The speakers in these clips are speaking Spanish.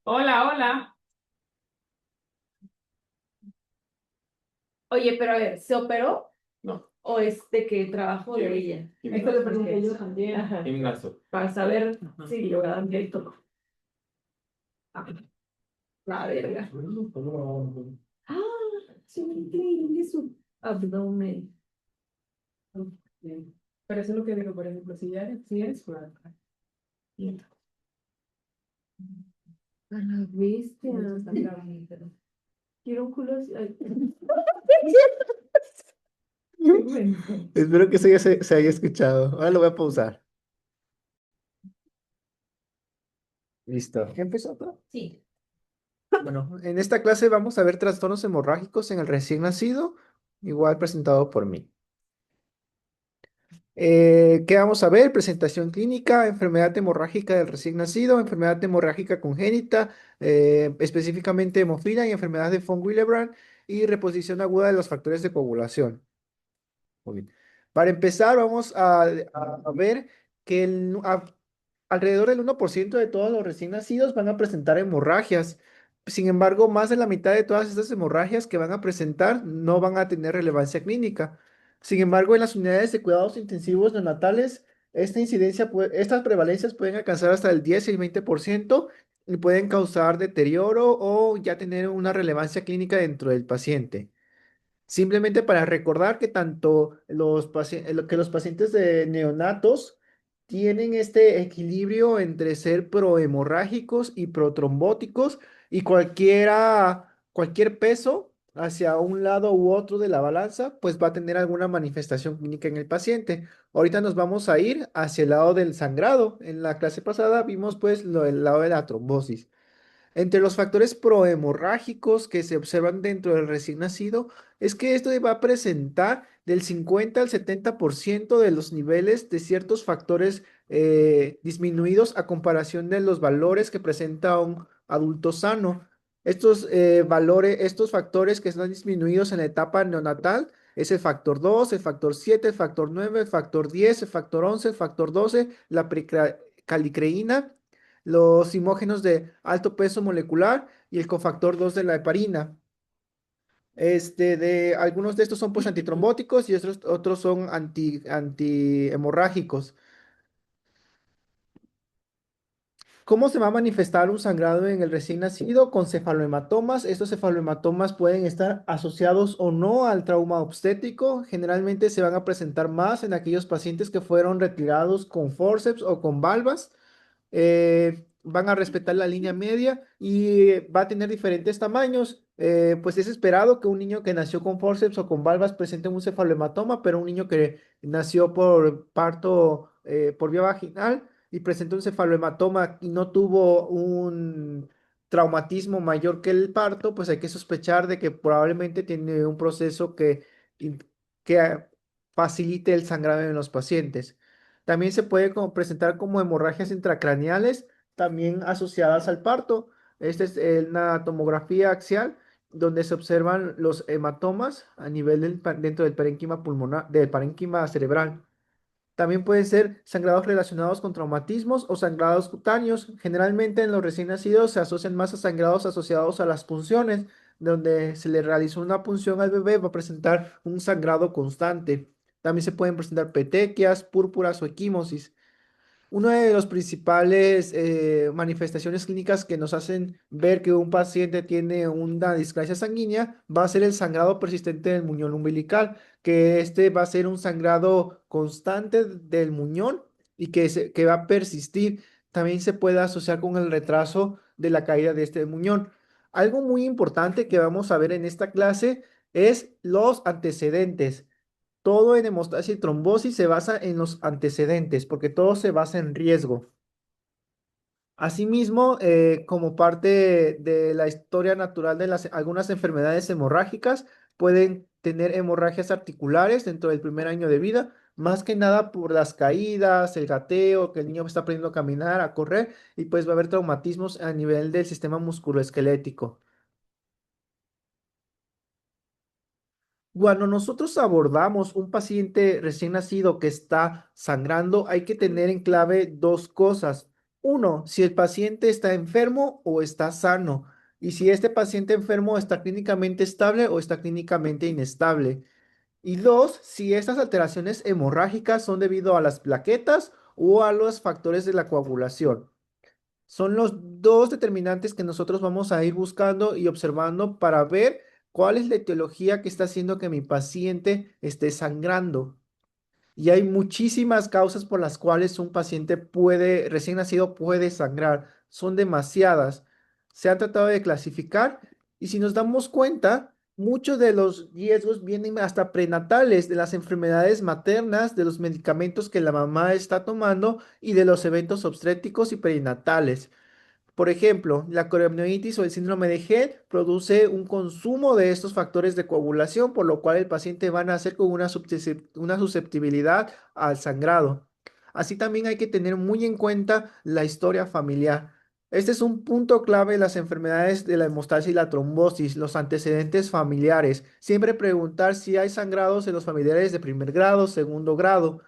Hola, hola. Oye, pero a ver, ¿se operó? No. ¿O es de que trabajo de ella? Esto le pregunté yo también. Ajá. Gimnasio. Para saber si lo dan directo. Ah, la verga. Ah, sí, increíble su abdomen. Ok. Pero eso es lo que digo, por ejemplo, si eres flaca. A la bestia. Quiero un culo así. Ay. Qué bueno. Espero que eso ya se haya escuchado. Ahora lo voy a pausar. Listo. ¿Ya empezó todo? Sí. Bueno, en esta clase vamos a ver trastornos hemorrágicos en el recién nacido, igual presentado por mí. ¿Qué vamos a ver? Presentación clínica, enfermedad hemorrágica del recién nacido, enfermedad hemorrágica congénita, específicamente hemofilia y enfermedad de von Willebrand y reposición aguda de los factores de coagulación. Muy bien. Para empezar, vamos a ver que alrededor del 1% de todos los recién nacidos van a presentar hemorragias. Sin embargo, más de la mitad de todas estas hemorragias que van a presentar no van a tener relevancia clínica. Sin embargo, en las unidades de cuidados intensivos neonatales, estas prevalencias pueden alcanzar hasta el 10 y el 20% y pueden causar deterioro o ya tener una relevancia clínica dentro del paciente. Simplemente para recordar que tanto que los pacientes de neonatos tienen este equilibrio entre ser prohemorrágicos y protrombóticos y cualquier peso hacia un lado u otro de la balanza, pues va a tener alguna manifestación clínica en el paciente. Ahorita nos vamos a ir hacia el lado del sangrado. En la clase pasada vimos pues el lado de la trombosis. Entre los factores prohemorrágicos que se observan dentro del recién nacido es que esto va a presentar del 50 al 70% de los niveles de ciertos factores disminuidos a comparación de los valores que presenta un adulto sano. Estos factores que están disminuidos en la etapa neonatal es el factor 2, el factor 7, el factor 9, el factor 10, el factor 11, el factor 12, la calicreína, los simógenos de alto peso molecular y el cofactor 2 de la heparina. Algunos de estos son pues antitrombóticos y otros son antihemorrágicos. ¿Cómo se va a manifestar un sangrado en el recién nacido? Con cefalohematomas. Estos cefalohematomas pueden estar asociados o no al trauma obstétrico. Generalmente se van a presentar más en aquellos pacientes que fueron retirados con forceps o con valvas. Van a respetar la línea media y va a tener diferentes tamaños. Pues es esperado que un niño que nació con forceps o con valvas presente un cefalohematoma, pero un niño que nació por parto por vía vaginal y presentó un cefalohematoma y no tuvo un traumatismo mayor que el parto, pues hay que sospechar de que probablemente tiene un proceso in- que facilite el sangrado en los pacientes. También se puede presentar como hemorragias intracraneales, también asociadas al parto. Esta es una tomografía axial donde se observan los hematomas a nivel dentro del parénquima pulmonar, del parénquima cerebral. También pueden ser sangrados relacionados con traumatismos o sangrados cutáneos. Generalmente en los recién nacidos se asocian más a sangrados asociados a las punciones, donde se le realizó una punción al bebé, va a presentar un sangrado constante. También se pueden presentar petequias, púrpuras o equimosis. Una de las principales manifestaciones clínicas que nos hacen ver que un paciente tiene una displasia sanguínea va a ser el sangrado persistente del muñón umbilical, que este va a ser un sangrado constante del muñón y que va a persistir. También se puede asociar con el retraso de la caída de este muñón. Algo muy importante que vamos a ver en esta clase es los antecedentes. Todo en hemostasia y trombosis se basa en los antecedentes, porque todo se basa en riesgo. Asimismo, como parte de la historia natural de algunas enfermedades hemorrágicas, pueden tener hemorragias articulares dentro del primer año de vida, más que nada por las caídas, el gateo, que el niño está aprendiendo a caminar, a correr, y pues va a haber traumatismos a nivel del sistema musculoesquelético. Cuando nosotros abordamos un paciente recién nacido que está sangrando, hay que tener en clave dos cosas. Uno, si el paciente está enfermo o está sano. Y si este paciente enfermo está clínicamente estable o está clínicamente inestable. Y dos, si estas alteraciones hemorrágicas son debido a las plaquetas o a los factores de la coagulación. Son los dos determinantes que nosotros vamos a ir buscando y observando para ver cuál es la etiología que está haciendo que mi paciente esté sangrando. Y hay muchísimas causas por las cuales un paciente puede, recién nacido puede sangrar. Son demasiadas. Se han tratado de clasificar y si nos damos cuenta, muchos de los riesgos vienen hasta prenatales, de las enfermedades maternas, de los medicamentos que la mamá está tomando y de los eventos obstétricos y perinatales. Por ejemplo, la coriamnionitis o el síndrome de Gett produce un consumo de estos factores de coagulación, por lo cual el paciente va a nacer con una susceptibilidad al sangrado. Así también hay que tener muy en cuenta la historia familiar. Este es un punto clave en las enfermedades de la hemostasia y la trombosis, los antecedentes familiares. Siempre preguntar si hay sangrados en los familiares de primer grado, segundo grado,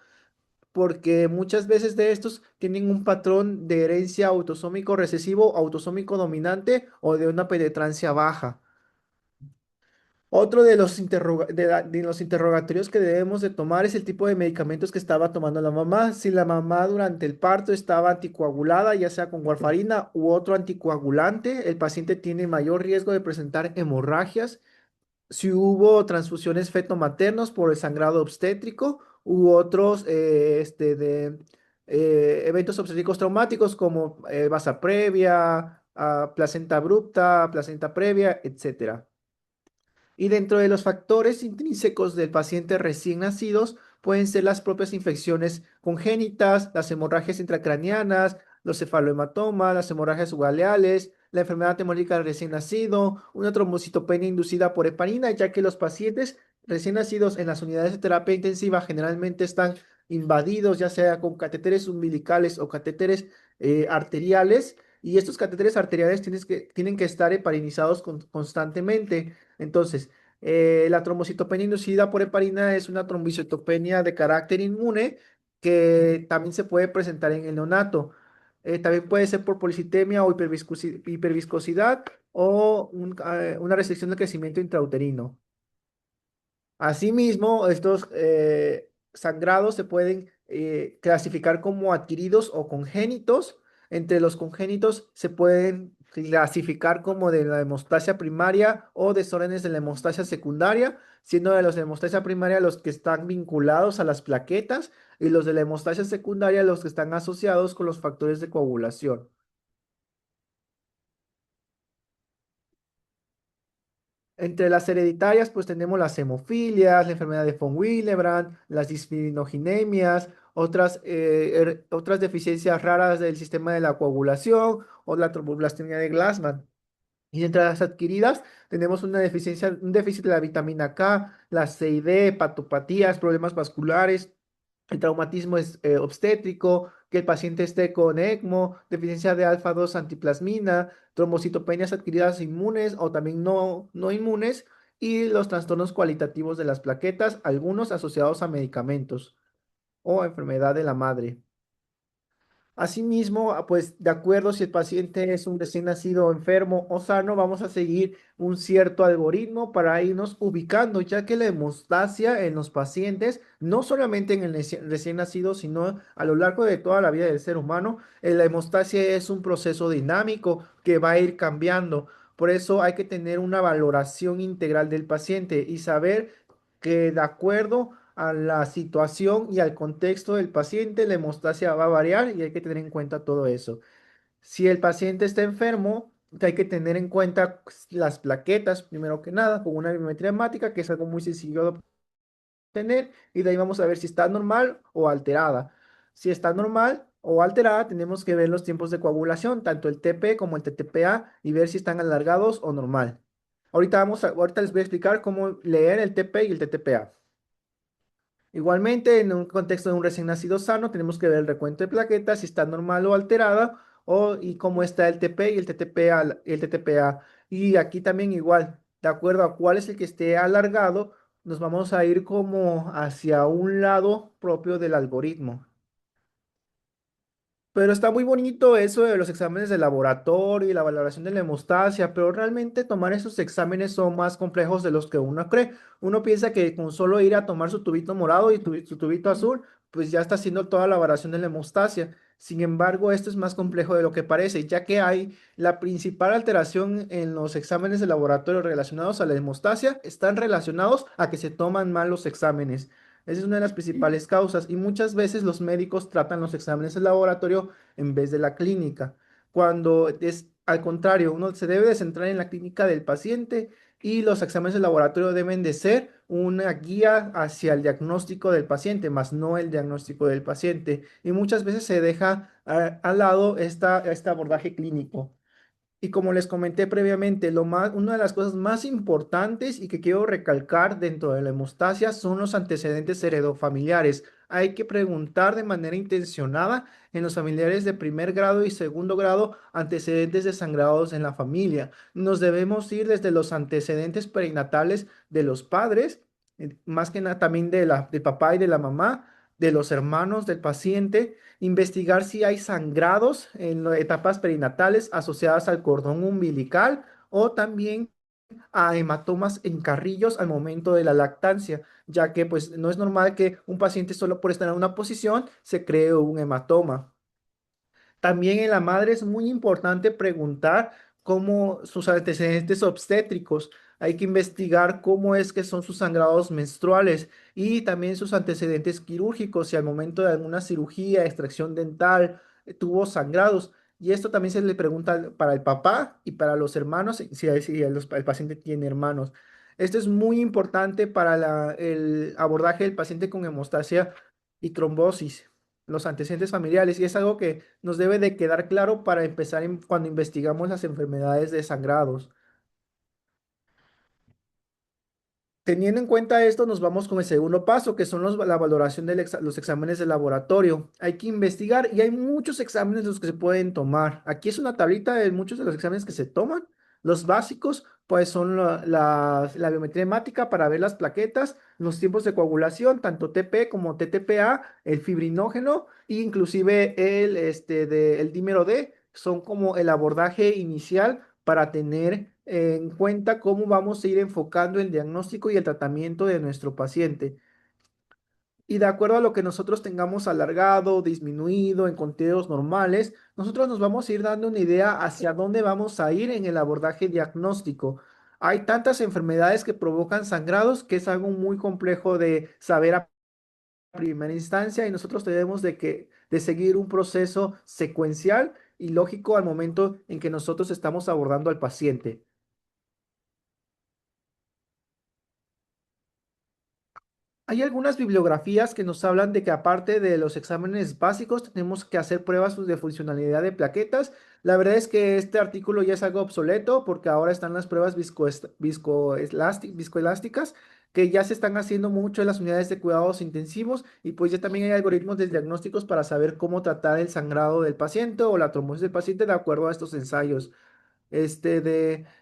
porque muchas veces de estos tienen un patrón de herencia autosómico recesivo, autosómico dominante o de una penetrancia baja. Otro de los, de los interrogatorios que debemos de tomar es el tipo de medicamentos que estaba tomando la mamá. Si la mamá durante el parto estaba anticoagulada, ya sea con warfarina u otro anticoagulante, el paciente tiene mayor riesgo de presentar hemorragias. Si hubo transfusiones feto-maternos por el sangrado obstétrico u otros eventos obstétricos traumáticos como vasa previa, placenta abrupta, placenta previa, etcétera. Y dentro de los factores intrínsecos del paciente recién nacidos pueden ser las propias infecciones congénitas, las hemorragias intracraneanas, los cefalohematomas, las hemorragias subgaleales, la enfermedad hemolítica del recién nacido, una trombocitopenia inducida por heparina, ya que los pacientes recién nacidos en las unidades de terapia intensiva generalmente están invadidos, ya sea con catéteres umbilicales o catéteres arteriales, y estos catéteres arteriales tienen que estar heparinizados constantemente. Entonces, la trombocitopenia inducida por heparina es una trombocitopenia de carácter inmune que también se puede presentar en el neonato. También puede ser por policitemia o hiperviscosidad o una restricción del crecimiento intrauterino. Asimismo, estos sangrados se pueden clasificar como adquiridos o congénitos. Entre los congénitos se pueden clasificar como de la hemostasia primaria o desórdenes de la hemostasia secundaria, siendo de los de hemostasia primaria los que están vinculados a las plaquetas y los de la hemostasia secundaria los que están asociados con los factores de coagulación. Entre las hereditarias, pues tenemos las hemofilias, la enfermedad de von Willebrand, las disfinoginemias, otras deficiencias raras del sistema de la coagulación o la tromboblastemia de Glassman. Y entre las adquiridas tenemos una deficiencia, un déficit de la vitamina K, la C y D, hepatopatías, problemas vasculares, el traumatismo es, obstétrico, que el paciente esté con ECMO, deficiencia de alfa-2 antiplasmina, trombocitopenias adquiridas inmunes o también no inmunes, y los trastornos cualitativos de las plaquetas, algunos asociados a medicamentos o a enfermedad de la madre. Asimismo, pues de acuerdo si el paciente es un recién nacido enfermo o sano, vamos a seguir un cierto algoritmo para irnos ubicando, ya que la hemostasia en los pacientes, no solamente en el recién nacido, sino a lo largo de toda la vida del ser humano, la hemostasia es un proceso dinámico que va a ir cambiando. Por eso hay que tener una valoración integral del paciente y saber que de acuerdo a la situación y al contexto del paciente, la hemostasia va a variar y hay que tener en cuenta todo eso. Si el paciente está enfermo, hay que tener en cuenta pues, las plaquetas, primero que nada, con una biometría hemática, que es algo muy sencillo de obtener, y de ahí vamos a ver si está normal o alterada. Si está normal o alterada, tenemos que ver los tiempos de coagulación, tanto el TP como el TTPA, y ver si están alargados o normal. Ahorita les voy a explicar cómo leer el TP y el TTPA. Igualmente, en un contexto de un recién nacido sano, tenemos que ver el recuento de plaquetas, si está normal o alterada, y cómo está el TP y el TTPA, el TTPA. Y aquí también igual, de acuerdo a cuál es el que esté alargado nos vamos a ir como hacia un lado propio del algoritmo. Pero está muy bonito eso de los exámenes de laboratorio y la valoración de la hemostasia, pero realmente tomar esos exámenes son más complejos de los que uno cree. Uno piensa que con solo ir a tomar su tubito morado y su tubito azul, pues ya está haciendo toda la valoración de la hemostasia. Sin embargo, esto es más complejo de lo que parece, ya que hay la principal alteración en los exámenes de laboratorio relacionados a la hemostasia, están relacionados a que se toman mal los exámenes. Esa es una de las principales causas y muchas veces los médicos tratan los exámenes de laboratorio en vez de la clínica, cuando es al contrario, uno se debe de centrar en la clínica del paciente y los exámenes de laboratorio deben de ser una guía hacia el diagnóstico del paciente, más no el diagnóstico del paciente. Y muchas veces se deja al lado este abordaje clínico. Y como les comenté previamente, una de las cosas más importantes y que quiero recalcar dentro de la hemostasia son los antecedentes heredofamiliares. Hay que preguntar de manera intencionada en los familiares de primer grado y segundo grado antecedentes de sangrados en la familia. Nos debemos ir desde los antecedentes perinatales de los padres, más que nada también del papá y de la mamá, de los hermanos del paciente, investigar si hay sangrados en las etapas perinatales asociadas al cordón umbilical o también a hematomas en carrillos al momento de la lactancia, ya que pues no es normal que un paciente solo por estar en una posición se cree un hematoma. También en la madre es muy importante preguntar cómo sus antecedentes obstétricos. Hay que investigar cómo es que son sus sangrados menstruales y también sus antecedentes quirúrgicos, si al momento de alguna cirugía, extracción dental, tuvo sangrados. Y esto también se le pregunta para el papá y para los hermanos, si el paciente tiene hermanos. Esto es muy importante para el abordaje del paciente con hemostasia y trombosis, los antecedentes familiares, y es algo que nos debe de quedar claro para empezar cuando investigamos las enfermedades de sangrados. Teniendo en cuenta esto, nos vamos con el segundo paso, que son la valoración de los exámenes de laboratorio. Hay que investigar y hay muchos exámenes los que se pueden tomar. Aquí es una tablita de muchos de los exámenes que se toman. Los básicos, pues son la biometría hemática para ver las plaquetas, los tiempos de coagulación, tanto TP como TTPA, el fibrinógeno e inclusive el dímero D, son como el abordaje inicial para tener en cuenta cómo vamos a ir enfocando el diagnóstico y el tratamiento de nuestro paciente. Y de acuerdo a lo que nosotros tengamos alargado, disminuido en conteos normales, nosotros nos vamos a ir dando una idea hacia dónde vamos a ir en el abordaje diagnóstico. Hay tantas enfermedades que provocan sangrados que es algo muy complejo de saber a primera instancia y nosotros debemos de seguir un proceso secuencial y lógico al momento en que nosotros estamos abordando al paciente. Hay algunas bibliografías que nos hablan de que aparte de los exámenes básicos tenemos que hacer pruebas de funcionalidad de plaquetas. La verdad es que este artículo ya es algo obsoleto porque ahora están las pruebas viscoelásticas que ya se están haciendo mucho en las unidades de cuidados intensivos y pues ya también hay algoritmos de diagnósticos para saber cómo tratar el sangrado del paciente o la trombosis del paciente de acuerdo a estos ensayos.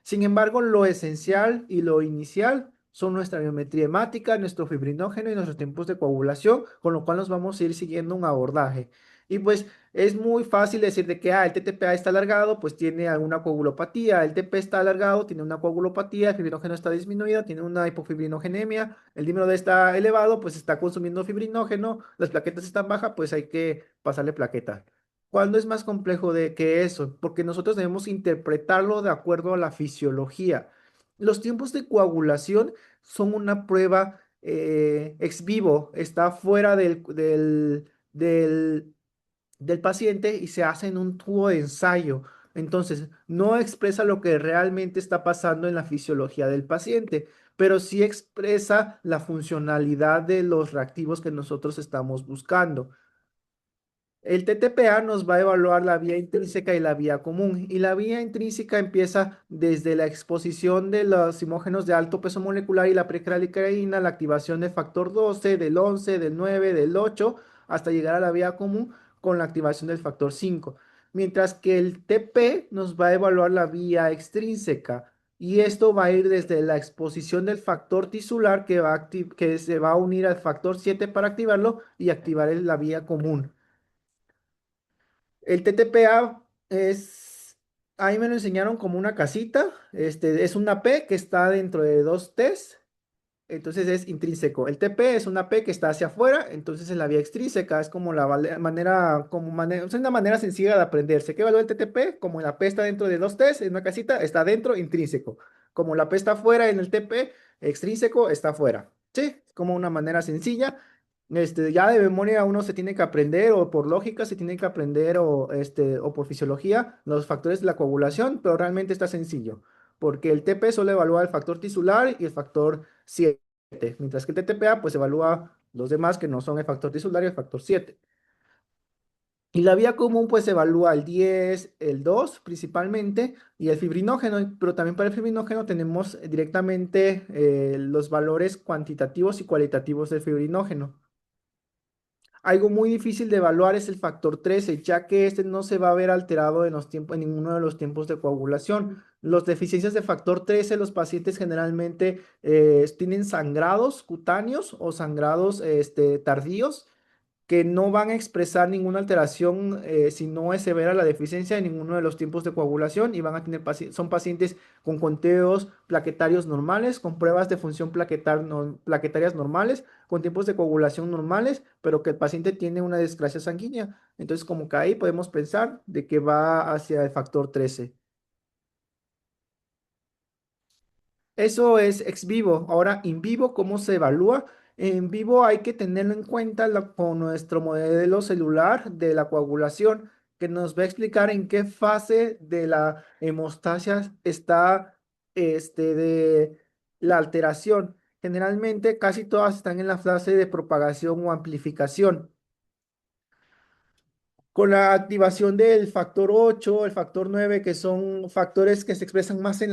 Sin embargo, lo esencial y lo inicial son nuestra biometría hemática, nuestro fibrinógeno y nuestros tiempos de coagulación, con lo cual nos vamos a ir siguiendo un abordaje. Y pues es muy fácil decir de que el TTPA está alargado, pues tiene alguna coagulopatía, el TP está alargado, tiene una coagulopatía, el fibrinógeno está disminuido, tiene una hipofibrinogenemia, el dímero D está elevado, pues está consumiendo fibrinógeno, las plaquetas están bajas, pues hay que pasarle plaqueta. ¿Cuándo es más complejo de que eso? Porque nosotros debemos interpretarlo de acuerdo a la fisiología. Los tiempos de coagulación son una prueba ex vivo, está fuera del paciente y se hace en un tubo de ensayo. Entonces, no expresa lo que realmente está pasando en la fisiología del paciente, pero sí expresa la funcionalidad de los reactivos que nosotros estamos buscando. El TTPA nos va a evaluar la vía intrínseca y la vía común. Y la vía intrínseca empieza desde la exposición de los simógenos de alto peso molecular y la precalicraína, la activación del factor 12, del 11, del 9, del 8, hasta llegar a la vía común con la activación del factor 5. Mientras que el TP nos va a evaluar la vía extrínseca. Y esto va a ir desde la exposición del factor tisular que se va a unir al factor 7 para activarlo y activar la vía común. El TTPA ahí me lo enseñaron como una casita, es una P que está dentro de dos T's, entonces es intrínseco. El TP es una P que está hacia afuera, entonces es la vía extrínseca, es como es una manera sencilla de aprenderse. ¿Qué valor el TTP? Como la P está dentro de dos T's, en una casita, está dentro, intrínseco. Como la P está afuera en el TP, extrínseco está afuera. ¿Sí? Es como una manera sencilla. Ya de memoria uno se tiene que aprender, o por lógica se tiene que aprender, o por fisiología, los factores de la coagulación, pero realmente está sencillo, porque el TP solo evalúa el factor tisular y el factor 7, mientras que el TTPA pues evalúa los demás que no son el factor tisular y el factor 7. Y la vía común pues evalúa el 10, el 2 principalmente y el fibrinógeno, pero también para el fibrinógeno tenemos directamente los valores cuantitativos y cualitativos del fibrinógeno. Algo muy difícil de evaluar es el factor 13, ya que este no se va a ver alterado en ninguno de los tiempos de coagulación. Las deficiencias de factor 13, los pacientes generalmente tienen sangrados cutáneos o sangrados tardíos que no van a expresar ninguna alteración si no es severa la deficiencia en ninguno de los tiempos de coagulación, y van a tener son pacientes con conteos plaquetarios normales, con pruebas de función plaquetarias normales, con tiempos de coagulación normales, pero que el paciente tiene una desgracia sanguínea. Entonces, como que ahí podemos pensar de que va hacia el factor 13. Eso es ex vivo. Ahora, in vivo, ¿cómo se evalúa? En vivo hay que tenerlo en cuenta con nuestro modelo celular de la coagulación, que nos va a explicar en qué fase de la hemostasia está de la alteración. Generalmente, casi todas están en la fase de propagación o amplificación. Con la activación del factor 8, el factor 9, que son factores que se expresan más en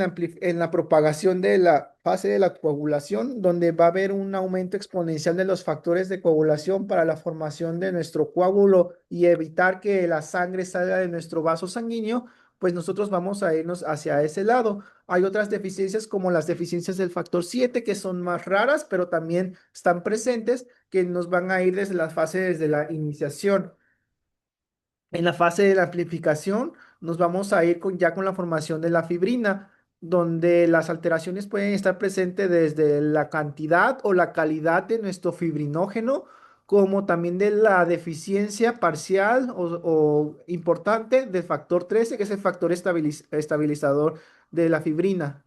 la propagación de la fase de la coagulación, donde va a haber un aumento exponencial de los factores de coagulación para la formación de nuestro coágulo y evitar que la sangre salga de nuestro vaso sanguíneo, pues nosotros vamos a irnos hacia ese lado. Hay otras deficiencias como las deficiencias del factor 7, que son más raras, pero también están presentes, que nos van a ir desde la fase, desde la iniciación. En la fase de la amplificación nos vamos a ir ya con la formación de la fibrina, donde las alteraciones pueden estar presentes desde la cantidad o la calidad de nuestro fibrinógeno, como también de la deficiencia parcial o importante del factor 13, que es el factor estabilizador de la fibrina.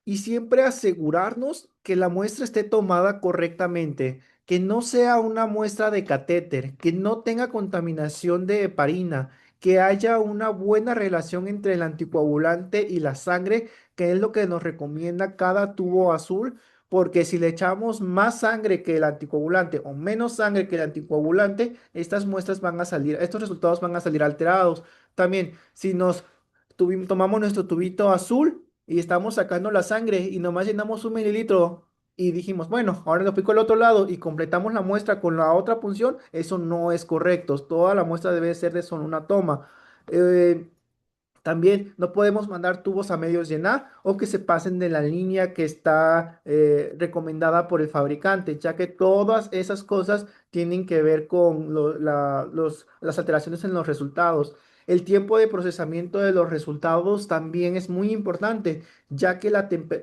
Y siempre asegurarnos que la muestra esté tomada correctamente, que no sea una muestra de catéter, que no tenga contaminación de heparina, que haya una buena relación entre el anticoagulante y la sangre, que es lo que nos recomienda cada tubo azul, porque si le echamos más sangre que el anticoagulante o menos sangre que el anticoagulante, estos resultados van a salir alterados. También, si tomamos nuestro tubito azul y estamos sacando la sangre y nomás llenamos 1 mililitro y dijimos, bueno, ahora lo pico al otro lado y completamos la muestra con la otra punción, eso no es correcto. Toda la muestra debe ser de solo una toma. Eh, También no podemos mandar tubos a medios llenar o que se pasen de la línea que está recomendada por el fabricante, ya que todas esas cosas tienen que ver con las alteraciones en los resultados. El tiempo de procesamiento de los resultados también es muy importante, ya que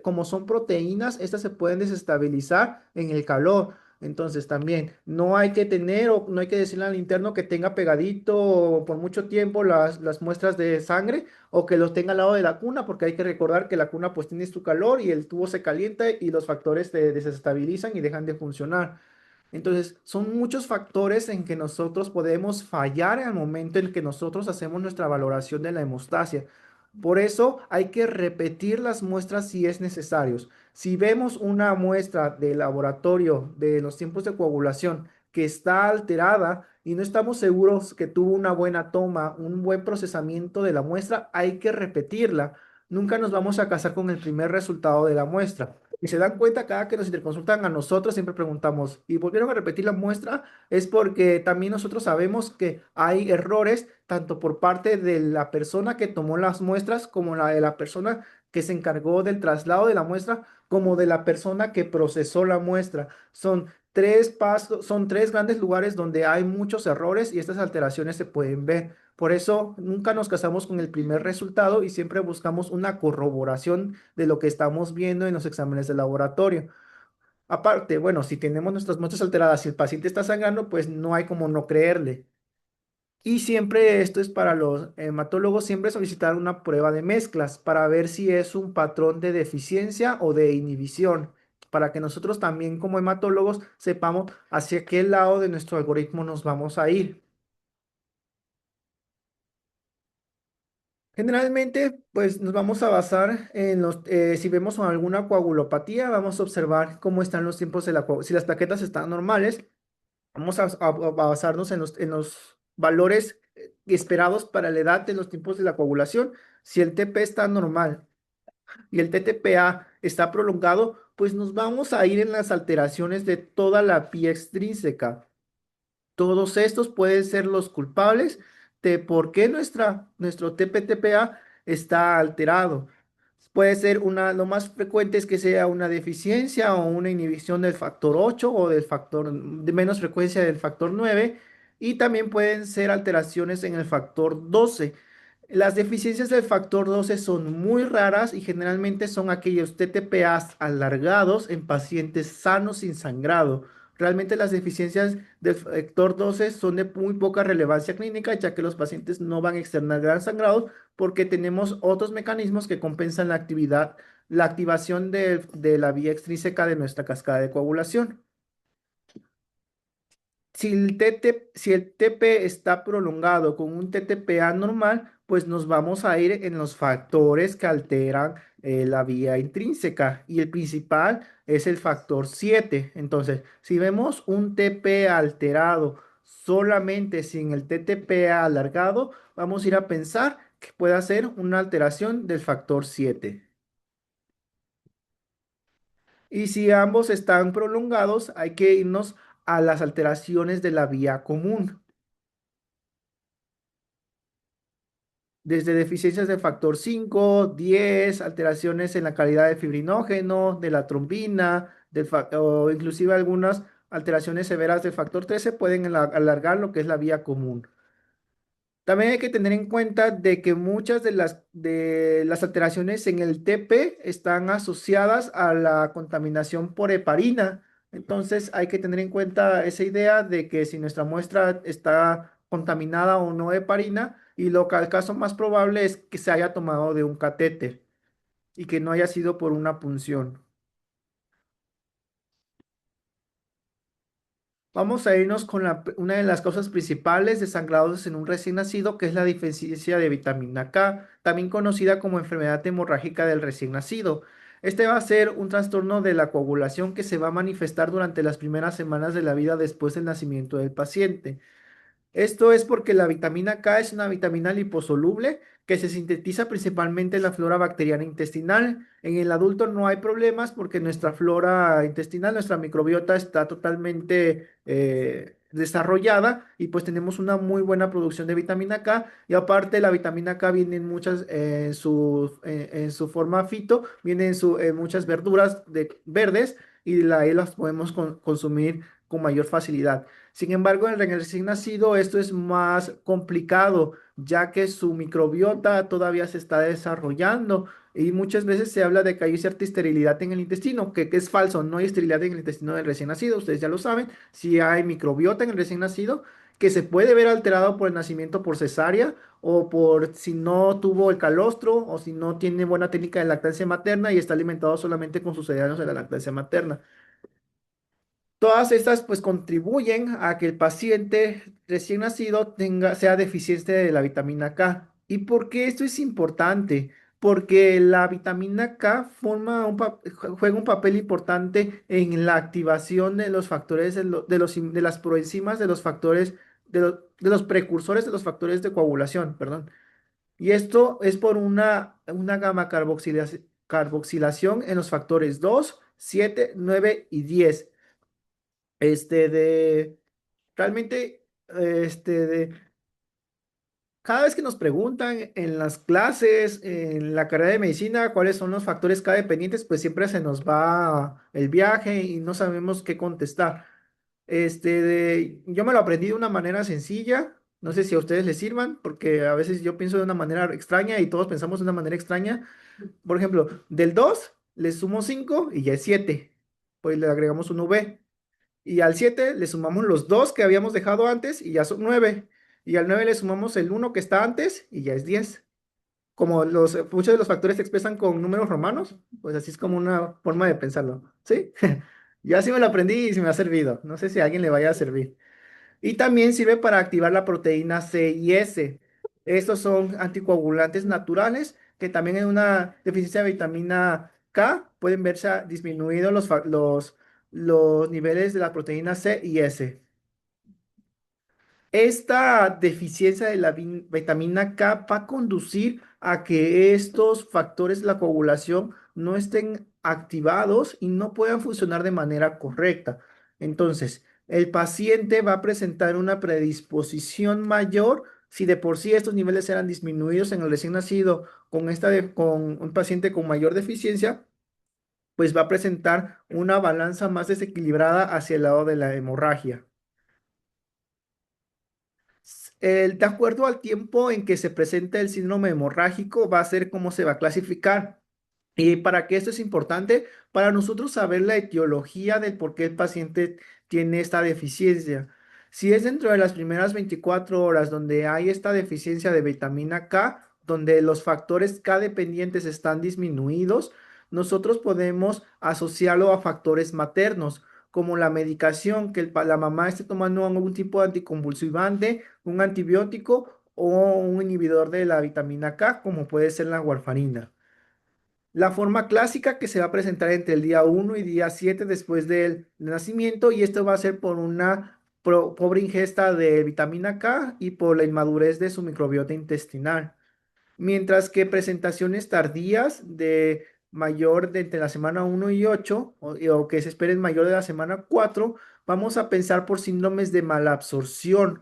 como son proteínas, estas se pueden desestabilizar en el calor. Entonces también no hay que tener o no hay que decirle al interno que tenga pegadito por mucho tiempo las muestras de sangre, o que los tenga al lado de la cuna, porque hay que recordar que la cuna pues tiene su calor y el tubo se calienta y los factores se desestabilizan y dejan de funcionar. Entonces, son muchos factores en que nosotros podemos fallar al momento en que nosotros hacemos nuestra valoración de la hemostasia. Por eso hay que repetir las muestras si es necesario. Si vemos una muestra de laboratorio de los tiempos de coagulación que está alterada y no estamos seguros que tuvo una buena toma, un buen procesamiento de la muestra, hay que repetirla. Nunca nos vamos a casar con el primer resultado de la muestra. Y se dan cuenta cada que nos interconsultan a nosotros, siempre preguntamos, ¿y volvieron a repetir la muestra? Es porque también nosotros sabemos que hay errores tanto por parte de la persona que tomó las muestras como la de la persona que se encargó del traslado de la muestra, como de la persona que procesó la muestra. Son tres pasos, son tres grandes lugares donde hay muchos errores y estas alteraciones se pueden ver. Por eso nunca nos casamos con el primer resultado y siempre buscamos una corroboración de lo que estamos viendo en los exámenes de laboratorio. Aparte, bueno, si tenemos nuestras muestras alteradas y el paciente está sangrando, pues no hay como no creerle. Y siempre esto es para los hematólogos, siempre solicitar una prueba de mezclas para ver si es un patrón de deficiencia o de inhibición, para que nosotros también como hematólogos sepamos hacia qué lado de nuestro algoritmo nos vamos a ir. Generalmente, pues nos vamos a basar en si vemos alguna coagulopatía, vamos a observar cómo están los tiempos de si las plaquetas están normales, vamos a basarnos en los valores esperados para la edad de los tiempos de la coagulación. Si el TP está normal y el TTPA está prolongado, pues nos vamos a ir en las alteraciones de toda la vía extrínseca. Todos estos pueden ser los culpables de por qué nuestro TPTPA está alterado. Puede ser lo más frecuente es que sea una deficiencia o una inhibición del factor 8 o del factor de menos frecuencia del factor 9 y también pueden ser alteraciones en el factor 12. Las deficiencias del factor 12 son muy raras y generalmente son aquellos TTPAs alargados en pacientes sanos sin sangrado. Realmente las deficiencias del factor 12 son de muy poca relevancia clínica, ya que los pacientes no van a externar gran sangrado porque tenemos otros mecanismos que compensan la activación de la vía extrínseca de nuestra cascada de coagulación. Si el TP está prolongado con un TTPA normal, pues nos vamos a ir en los factores que alteran la vía intrínseca y el principal es el factor 7. Entonces, si vemos un TP alterado solamente sin el TTPA alargado, vamos a ir a pensar que puede ser una alteración del factor 7. Y si ambos están prolongados, hay que irnos a las alteraciones de la vía común. Desde deficiencias de factor 5, 10, alteraciones en la calidad del fibrinógeno, de la trombina, o inclusive algunas alteraciones severas del factor 13 pueden alargar lo que es la vía común. También hay que tener en cuenta de que muchas de las alteraciones en el TP están asociadas a la contaminación por heparina. Entonces hay que tener en cuenta esa idea de que si nuestra muestra está contaminada o no de heparina, y el caso más probable es que se haya tomado de un catéter y que no haya sido por una punción. Vamos a irnos con una de las causas principales de sangrados en un recién nacido, que es la deficiencia de vitamina K, también conocida como enfermedad hemorrágica del recién nacido. Este va a ser un trastorno de la coagulación que se va a manifestar durante las primeras semanas de la vida después del nacimiento del paciente. Esto es porque la vitamina K es una vitamina liposoluble que se sintetiza principalmente en la flora bacteriana intestinal. En el adulto no hay problemas porque nuestra flora intestinal, nuestra microbiota está totalmente desarrollada y pues tenemos una muy buena producción de vitamina K. Y aparte la vitamina K viene en en su forma fito, viene en muchas verduras verdes y ahí las podemos consumir con mayor facilidad. Sin embargo, en el recién nacido esto es más complicado, ya que su microbiota todavía se está desarrollando y muchas veces se habla de que hay cierta esterilidad en el intestino, que es falso, no hay esterilidad en el intestino del recién nacido, ustedes ya lo saben, si hay microbiota en el recién nacido que se puede ver alterado por el nacimiento por cesárea o por si no tuvo el calostro o si no tiene buena técnica de lactancia materna y está alimentado solamente con sus cereales de la lactancia materna. Todas estas pues contribuyen a que el paciente recién nacido sea deficiente de la vitamina K. ¿Y por qué esto es importante? Porque la vitamina K juega un papel importante en la activación de los factores de las proenzimas de los factores de los precursores de los factores de coagulación, perdón. Y esto es por una gamma carboxilación en los factores 2, 7, 9 y 10. Este de, realmente, de, cada vez que nos preguntan en las clases, en la carrera de medicina, cuáles son los factores K dependientes, pues siempre se nos va el viaje y no sabemos qué contestar. Yo me lo aprendí de una manera sencilla, no sé si a ustedes les sirvan, porque a veces yo pienso de una manera extraña y todos pensamos de una manera extraña. Por ejemplo, del 2 le sumo 5 y ya es 7, pues le agregamos un V. Y al 7 le sumamos los 2 que habíamos dejado antes y ya son 9. Y al 9 le sumamos el uno que está antes y ya es 10. Como muchos de los factores se expresan con números romanos, pues así es como una forma de pensarlo. ¿Sí? Yo así me lo aprendí y se me ha servido. No sé si a alguien le vaya a servir. Y también sirve para activar la proteína C y S. Estos son anticoagulantes naturales que también en una deficiencia de vitamina K pueden verse disminuidos los niveles de la proteína C y S. Esta deficiencia de la vitamina K va a conducir a que estos factores de la coagulación no estén activados y no puedan funcionar de manera correcta. Entonces, el paciente va a presentar una predisposición mayor si de por sí estos niveles eran disminuidos en el recién nacido con un paciente con mayor deficiencia, pues va a presentar una balanza más desequilibrada hacia el lado de la hemorragia. De acuerdo al tiempo en que se presenta el síndrome hemorrágico, va a ser cómo se va a clasificar. ¿Y para qué esto es importante? Para nosotros saber la etiología del por qué el paciente tiene esta deficiencia. Si es dentro de las primeras 24 horas donde hay esta deficiencia de vitamina K, donde los factores K dependientes están disminuidos, nosotros podemos asociarlo a factores maternos, como la medicación, que la mamá esté tomando algún tipo de anticonvulsivante, un antibiótico o un inhibidor de la vitamina K, como puede ser la warfarina. La forma clásica que se va a presentar entre el día 1 y día 7 después del nacimiento, y esto va a ser por una pobre ingesta de vitamina K y por la inmadurez de su microbiota intestinal. Mientras que presentaciones tardías de mayor de entre la semana 1 y 8 o que se esperen mayor de la semana 4, vamos a pensar por síndromes de malabsorción,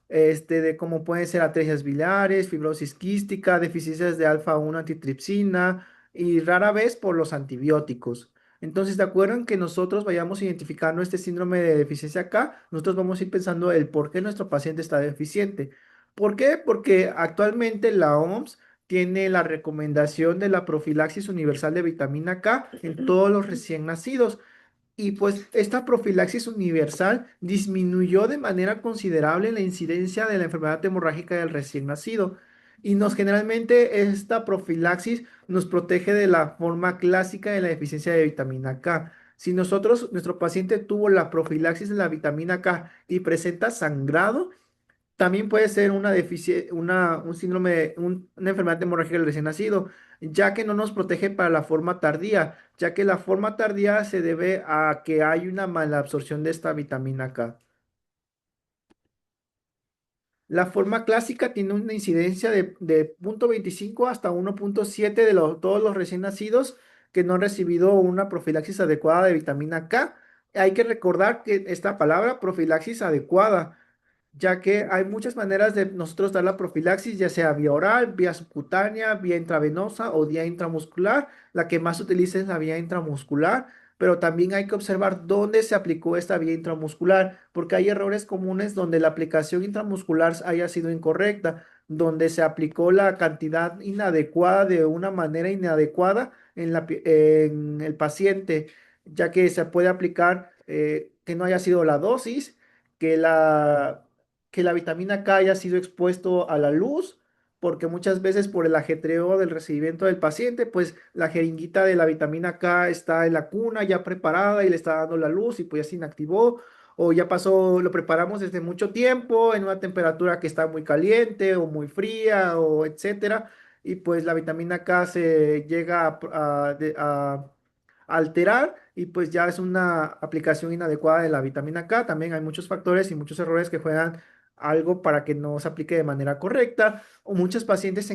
de cómo pueden ser atresias biliares, fibrosis quística, deficiencias de alfa 1 antitripsina y rara vez por los antibióticos. Entonces, ¿de acuerdo en que nosotros vayamos identificando este síndrome de deficiencia acá? Nosotros vamos a ir pensando el por qué nuestro paciente está deficiente. ¿Por qué? Porque actualmente la OMS tiene la recomendación de la profilaxis universal de vitamina K en todos los recién nacidos. Y pues esta profilaxis universal disminuyó de manera considerable la incidencia de la enfermedad hemorrágica del recién nacido. Y generalmente esta profilaxis nos protege de la forma clásica de la deficiencia de vitamina K. Si nuestro paciente tuvo la profilaxis de la vitamina K y presenta sangrado, también puede ser un síndrome, una enfermedad hemorrágica del recién nacido, ya que no nos protege para la forma tardía, ya que la forma tardía se debe a que hay una mala absorción de esta vitamina K. La forma clásica tiene una incidencia de 0,25 hasta 1,7 de todos los recién nacidos que no han recibido una profilaxis adecuada de vitamina K. Hay que recordar que esta palabra, profilaxis adecuada, ya que hay muchas maneras de nosotros dar la profilaxis, ya sea vía oral, vía subcutánea, vía intravenosa o vía intramuscular. La que más se utiliza es la vía intramuscular, pero también hay que observar dónde se aplicó esta vía intramuscular, porque hay errores comunes donde la aplicación intramuscular haya sido incorrecta, donde se aplicó la cantidad inadecuada de una manera inadecuada en el paciente, ya que se puede aplicar que no haya sido la dosis, que la vitamina K haya sido expuesto a la luz, porque muchas veces por el ajetreo del recibimiento del paciente, pues la jeringuita de la vitamina K está en la cuna ya preparada y le está dando la luz y pues ya se inactivó, o ya pasó, lo preparamos desde mucho tiempo en una temperatura que está muy caliente o muy fría o etcétera, y pues la vitamina K se llega a alterar y pues ya es una aplicación inadecuada de la vitamina K. También hay muchos factores y muchos errores que juegan algo para que no se aplique de manera correcta, o muchas veces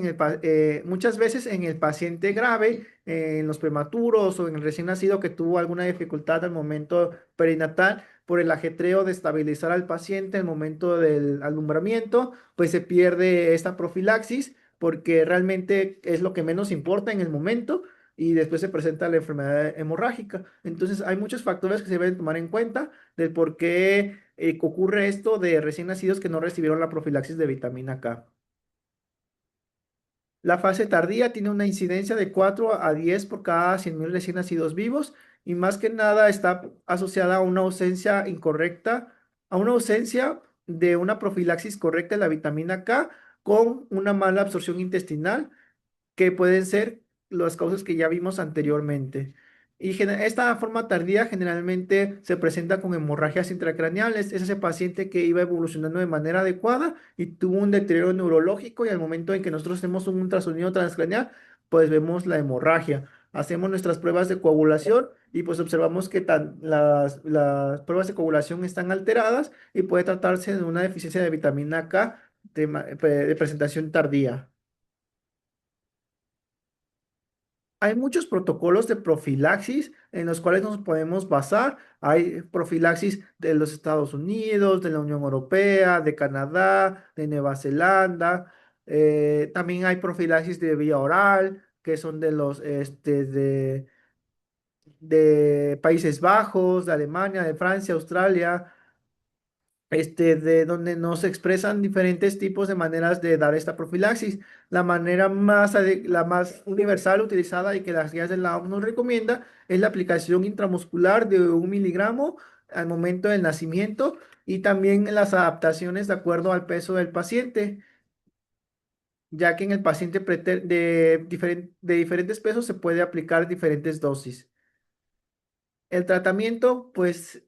en el paciente grave, en los prematuros o en el recién nacido que tuvo alguna dificultad al momento perinatal, por el ajetreo de estabilizar al paciente en el momento del alumbramiento, pues se pierde esta profilaxis porque realmente es lo que menos importa en el momento y después se presenta la enfermedad hemorrágica. Entonces hay muchos factores que se deben tomar en cuenta del por qué ocurre esto de recién nacidos que no recibieron la profilaxis de vitamina K. La fase tardía tiene una incidencia de 4 a 10 por cada 100.000 recién nacidos vivos y más que nada está asociada a una ausencia incorrecta, a una ausencia de una profilaxis correcta de la vitamina K con una mala absorción intestinal que pueden ser las causas que ya vimos anteriormente. Y esta forma tardía generalmente se presenta con hemorragias intracraneales. Es ese paciente que iba evolucionando de manera adecuada y tuvo un deterioro neurológico y al momento en que nosotros hacemos un ultrasonido transcraneal, pues vemos la hemorragia. Hacemos nuestras pruebas de coagulación y pues observamos que las pruebas de coagulación están alteradas y puede tratarse de una deficiencia de vitamina K de presentación tardía. Hay muchos protocolos de profilaxis en los cuales nos podemos basar. Hay profilaxis de los Estados Unidos, de la Unión Europea, de Canadá, de Nueva Zelanda. También hay profilaxis de vía oral, que son de Países Bajos, de Alemania, de Francia, Australia, de donde nos expresan diferentes tipos de maneras de dar esta profilaxis. La más universal utilizada y que las guías de la OMS nos recomienda es la aplicación intramuscular de 1 miligramo al momento del nacimiento y también las adaptaciones de acuerdo al peso del paciente, ya que en el paciente de diferentes pesos se puede aplicar diferentes dosis. El tratamiento, pues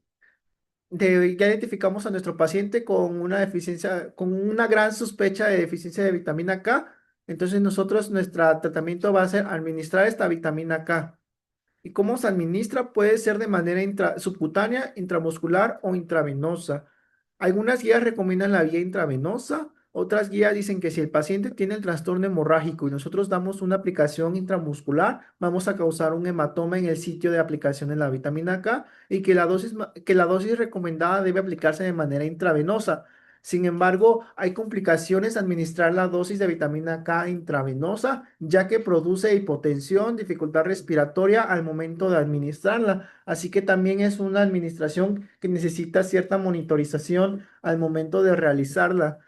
ya identificamos a nuestro paciente con una deficiencia, con una gran sospecha de deficiencia de vitamina K. Entonces nuestro tratamiento va a ser administrar esta vitamina K. ¿Y cómo se administra? Puede ser de manera subcutánea, intramuscular o intravenosa. Algunas guías recomiendan la vía intravenosa, otras guías dicen que si el paciente tiene el trastorno hemorrágico y nosotros damos una aplicación intramuscular, vamos a causar un hematoma en el sitio de aplicación de la vitamina K y que la dosis recomendada debe aplicarse de manera intravenosa. Sin embargo, hay complicaciones al administrar la dosis de vitamina K intravenosa, ya que produce hipotensión, dificultad respiratoria al momento de administrarla. Así que también es una administración que necesita cierta monitorización al momento de realizarla.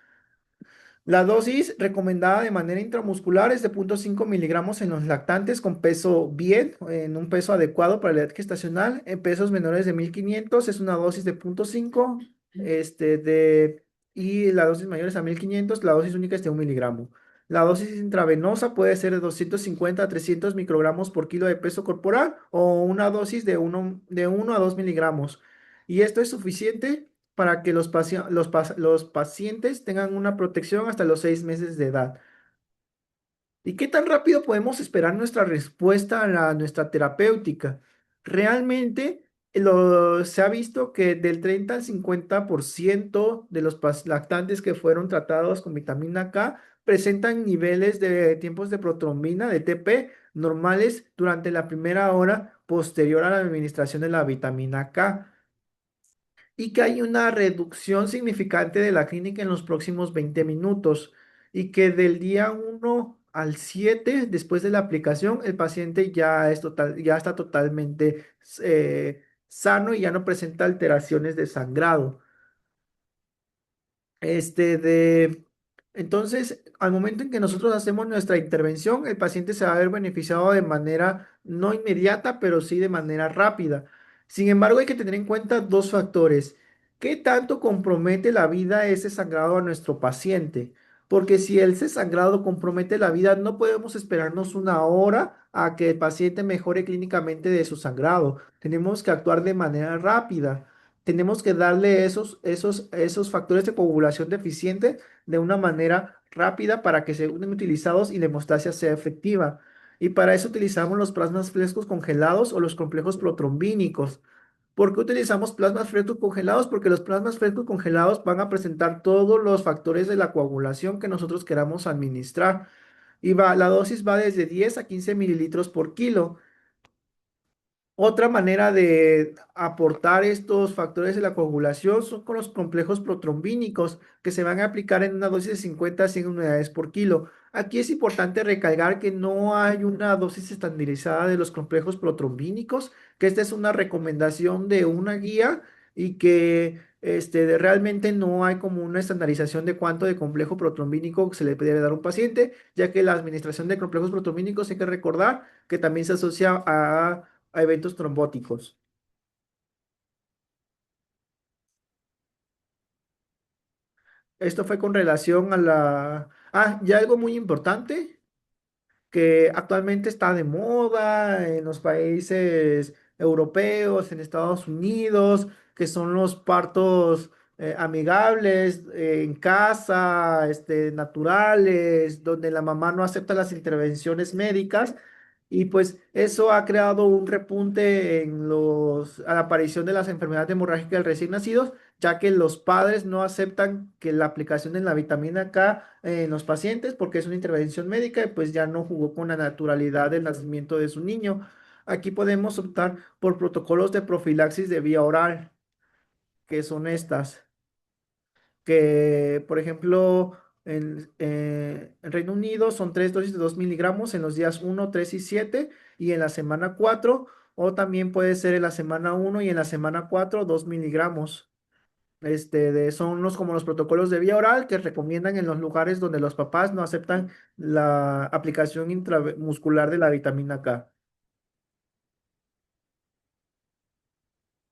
La dosis recomendada de manera intramuscular es de 0,5 miligramos en los lactantes con peso bien, en un peso adecuado para la edad gestacional. En pesos menores de 1.500 es una dosis de 0,5, y la dosis mayores a 1.500, la dosis única es de 1 miligramo. La dosis intravenosa puede ser de 250 a 300 microgramos por kilo de peso corporal o una dosis de 1 a 2 miligramos. Y esto es suficiente para que los pacientes tengan una protección hasta los 6 meses de edad. ¿Y qué tan rápido podemos esperar nuestra respuesta a nuestra terapéutica? Realmente se ha visto que del 30 al 50% de los lactantes que fueron tratados con vitamina K presentan niveles de tiempos de protrombina, de TP, normales durante la primera hora posterior a la administración de la vitamina K y que hay una reducción significante de la clínica en los próximos 20 minutos y que del día 1 al 7 después de la aplicación, el paciente ya está totalmente sano y ya no presenta alteraciones de sangrado. Este de, entonces, al momento en que nosotros hacemos nuestra intervención, el paciente se va a ver beneficiado de manera no inmediata, pero sí de manera rápida. Sin embargo, hay que tener en cuenta dos factores. ¿Qué tanto compromete la vida ese sangrado a nuestro paciente? Porque si ese sangrado compromete la vida, no podemos esperarnos una hora a que el paciente mejore clínicamente de su sangrado. Tenemos que actuar de manera rápida. Tenemos que darle esos factores de coagulación deficiente de una manera rápida para que sean utilizados y la hemostasia sea efectiva. Y para eso utilizamos los plasmas frescos congelados o los complejos protrombínicos. ¿Por qué utilizamos plasmas frescos congelados? Porque los plasmas frescos congelados van a presentar todos los factores de la coagulación que nosotros queramos administrar. La dosis va desde 10 a 15 mililitros por kilo. Otra manera de aportar estos factores de la coagulación son con los complejos protrombínicos que se van a aplicar en una dosis de 50 a 100 unidades por kilo. Aquí es importante recalcar que no hay una dosis estandarizada de los complejos protrombínicos, que esta es una recomendación de una guía y que realmente no hay como una estandarización de cuánto de complejo protrombínico se le debe dar a un paciente, ya que la administración de complejos protrombínicos hay que recordar que también se asocia a eventos trombóticos. Esto fue con relación a la... Ah, ya algo muy importante que actualmente está de moda en los países europeos, en Estados Unidos, que son los partos amigables, en casa, naturales, donde la mamá no acepta las intervenciones médicas. Y pues eso ha creado un repunte a la aparición de las enfermedades hemorrágicas del recién nacidos, ya que los padres no aceptan que la aplicación de la vitamina K en los pacientes porque es una intervención médica y pues ya no jugó con la naturalidad del nacimiento de su niño. Aquí podemos optar por protocolos de profilaxis de vía oral, que son estas que, por ejemplo, en Reino Unido son 3 dosis de 2 miligramos en los días 1, 3 y 7 y en la semana 4, o también puede ser en la semana 1 y en la semana 4 2 miligramos. Son como los protocolos de vía oral que recomiendan en los lugares donde los papás no aceptan la aplicación intramuscular de la vitamina K.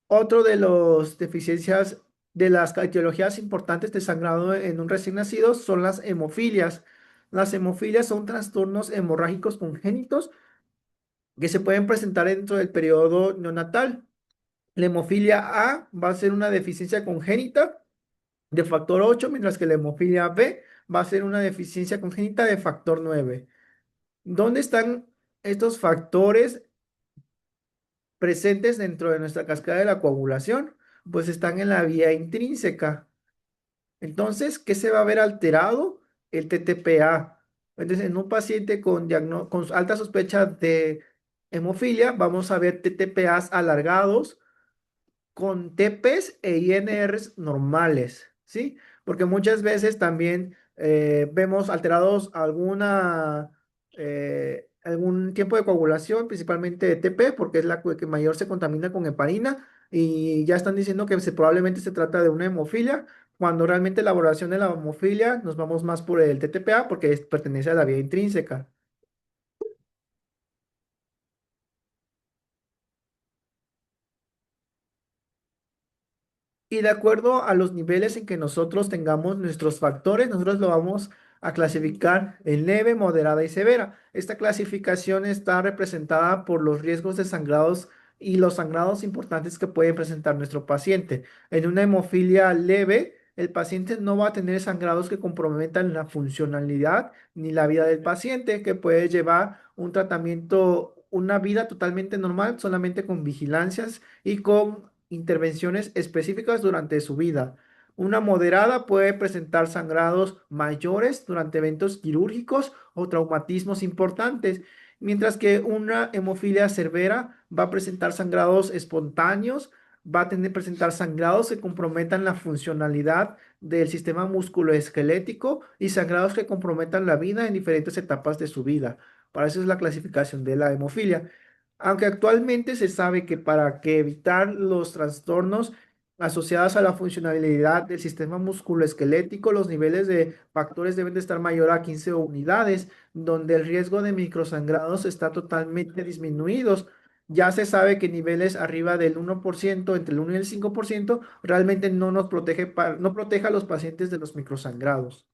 Otro de las deficiencias de las etiologías importantes de sangrado en un recién nacido son las hemofilias. Las hemofilias son trastornos hemorrágicos congénitos que se pueden presentar dentro del periodo neonatal. La hemofilia A va a ser una deficiencia congénita de factor 8, mientras que la hemofilia B va a ser una deficiencia congénita de factor 9. ¿Dónde están estos factores presentes dentro de nuestra cascada de la coagulación? Pues están en la vía intrínseca. Entonces, ¿qué se va a ver alterado? El TTPA. Entonces, en un paciente con alta sospecha de hemofilia, vamos a ver TTPAs alargados con TPs e INRs normales, ¿sí? Porque muchas veces también vemos alterados algún tiempo de coagulación, principalmente de TP, porque es la que mayor se contamina con heparina, y ya están diciendo que probablemente se trata de una hemofilia, cuando realmente la elaboración de la hemofilia nos vamos más por el TTPA, porque pertenece a la vía intrínseca. Y de acuerdo a los niveles en que nosotros tengamos nuestros factores, nosotros lo vamos a clasificar en leve, moderada y severa. Esta clasificación está representada por los riesgos de sangrados y los sangrados importantes que puede presentar nuestro paciente. En una hemofilia leve, el paciente no va a tener sangrados que comprometan la funcionalidad ni la vida del paciente, que puede llevar un tratamiento, una vida totalmente normal, solamente con vigilancias y con intervenciones específicas durante su vida. Una moderada puede presentar sangrados mayores durante eventos quirúrgicos o traumatismos importantes, mientras que una hemofilia severa va a presentar sangrados espontáneos, va a presentar sangrados que comprometan la funcionalidad del sistema musculoesquelético y sangrados que comprometan la vida en diferentes etapas de su vida. Para eso es la clasificación de la hemofilia. Aunque actualmente se sabe que para que evitar los trastornos asociados a la funcionalidad del sistema musculoesquelético, los niveles de factores deben de estar mayor a 15 unidades, donde el riesgo de microsangrados está totalmente disminuidos. Ya se sabe que niveles arriba del 1%, entre el 1 y el 5%, realmente no nos protege, no protege a los pacientes de los microsangrados.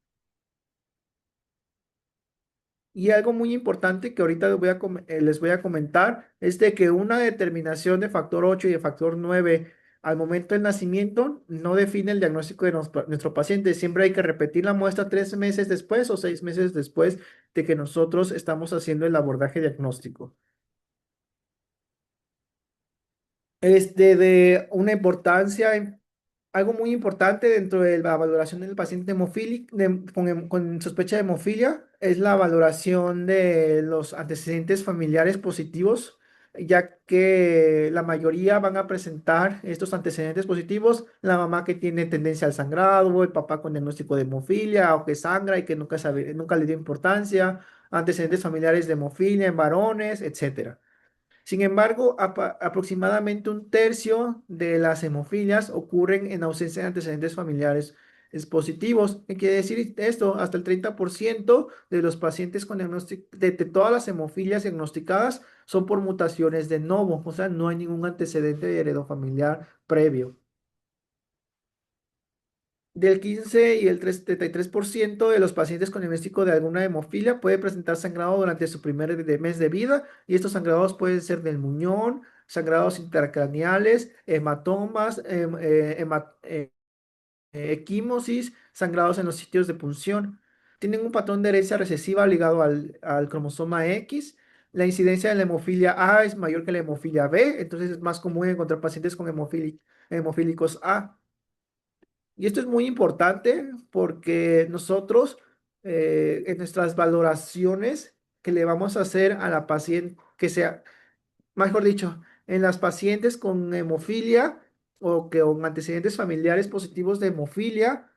Y algo muy importante que ahorita les voy a comentar es de que una determinación de factor 8 y de factor 9 al momento del nacimiento no define el diagnóstico de nuestro paciente. Siempre hay que repetir la muestra 3 meses después o 6 meses después de que nosotros estamos haciendo el abordaje diagnóstico. De una importancia, algo muy importante dentro de la valoración del paciente con sospecha de hemofilia es la valoración de los antecedentes familiares positivos, ya que la mayoría van a presentar estos antecedentes positivos, la mamá que tiene tendencia al sangrado, el papá con diagnóstico de hemofilia o que sangra y que nunca le dio importancia, antecedentes familiares de hemofilia en varones, etcétera. Sin embargo, aproximadamente un tercio de las hemofilias ocurren en ausencia de antecedentes familiares positivos. ¿Qué quiere decir esto? Hasta el 30% de los pacientes con diagnóstico, de todas las hemofilias diagnosticadas son por mutaciones de novo, o sea, no hay ningún antecedente heredofamiliar previo. Del 15 y el 33% de los pacientes con diagnóstico de alguna hemofilia puede presentar sangrado durante su primer mes de vida y estos sangrados pueden ser del muñón, sangrados intracraneales, hematomas, equimosis, sangrados en los sitios de punción. Tienen un patrón de herencia recesiva ligado al cromosoma X. La incidencia de la hemofilia A es mayor que la hemofilia B, entonces es más común encontrar pacientes con hemofílicos A. Y esto es muy importante porque nosotros en nuestras valoraciones que le vamos a hacer a la paciente, que sea, mejor dicho, en las pacientes con hemofilia o que con antecedentes familiares positivos de hemofilia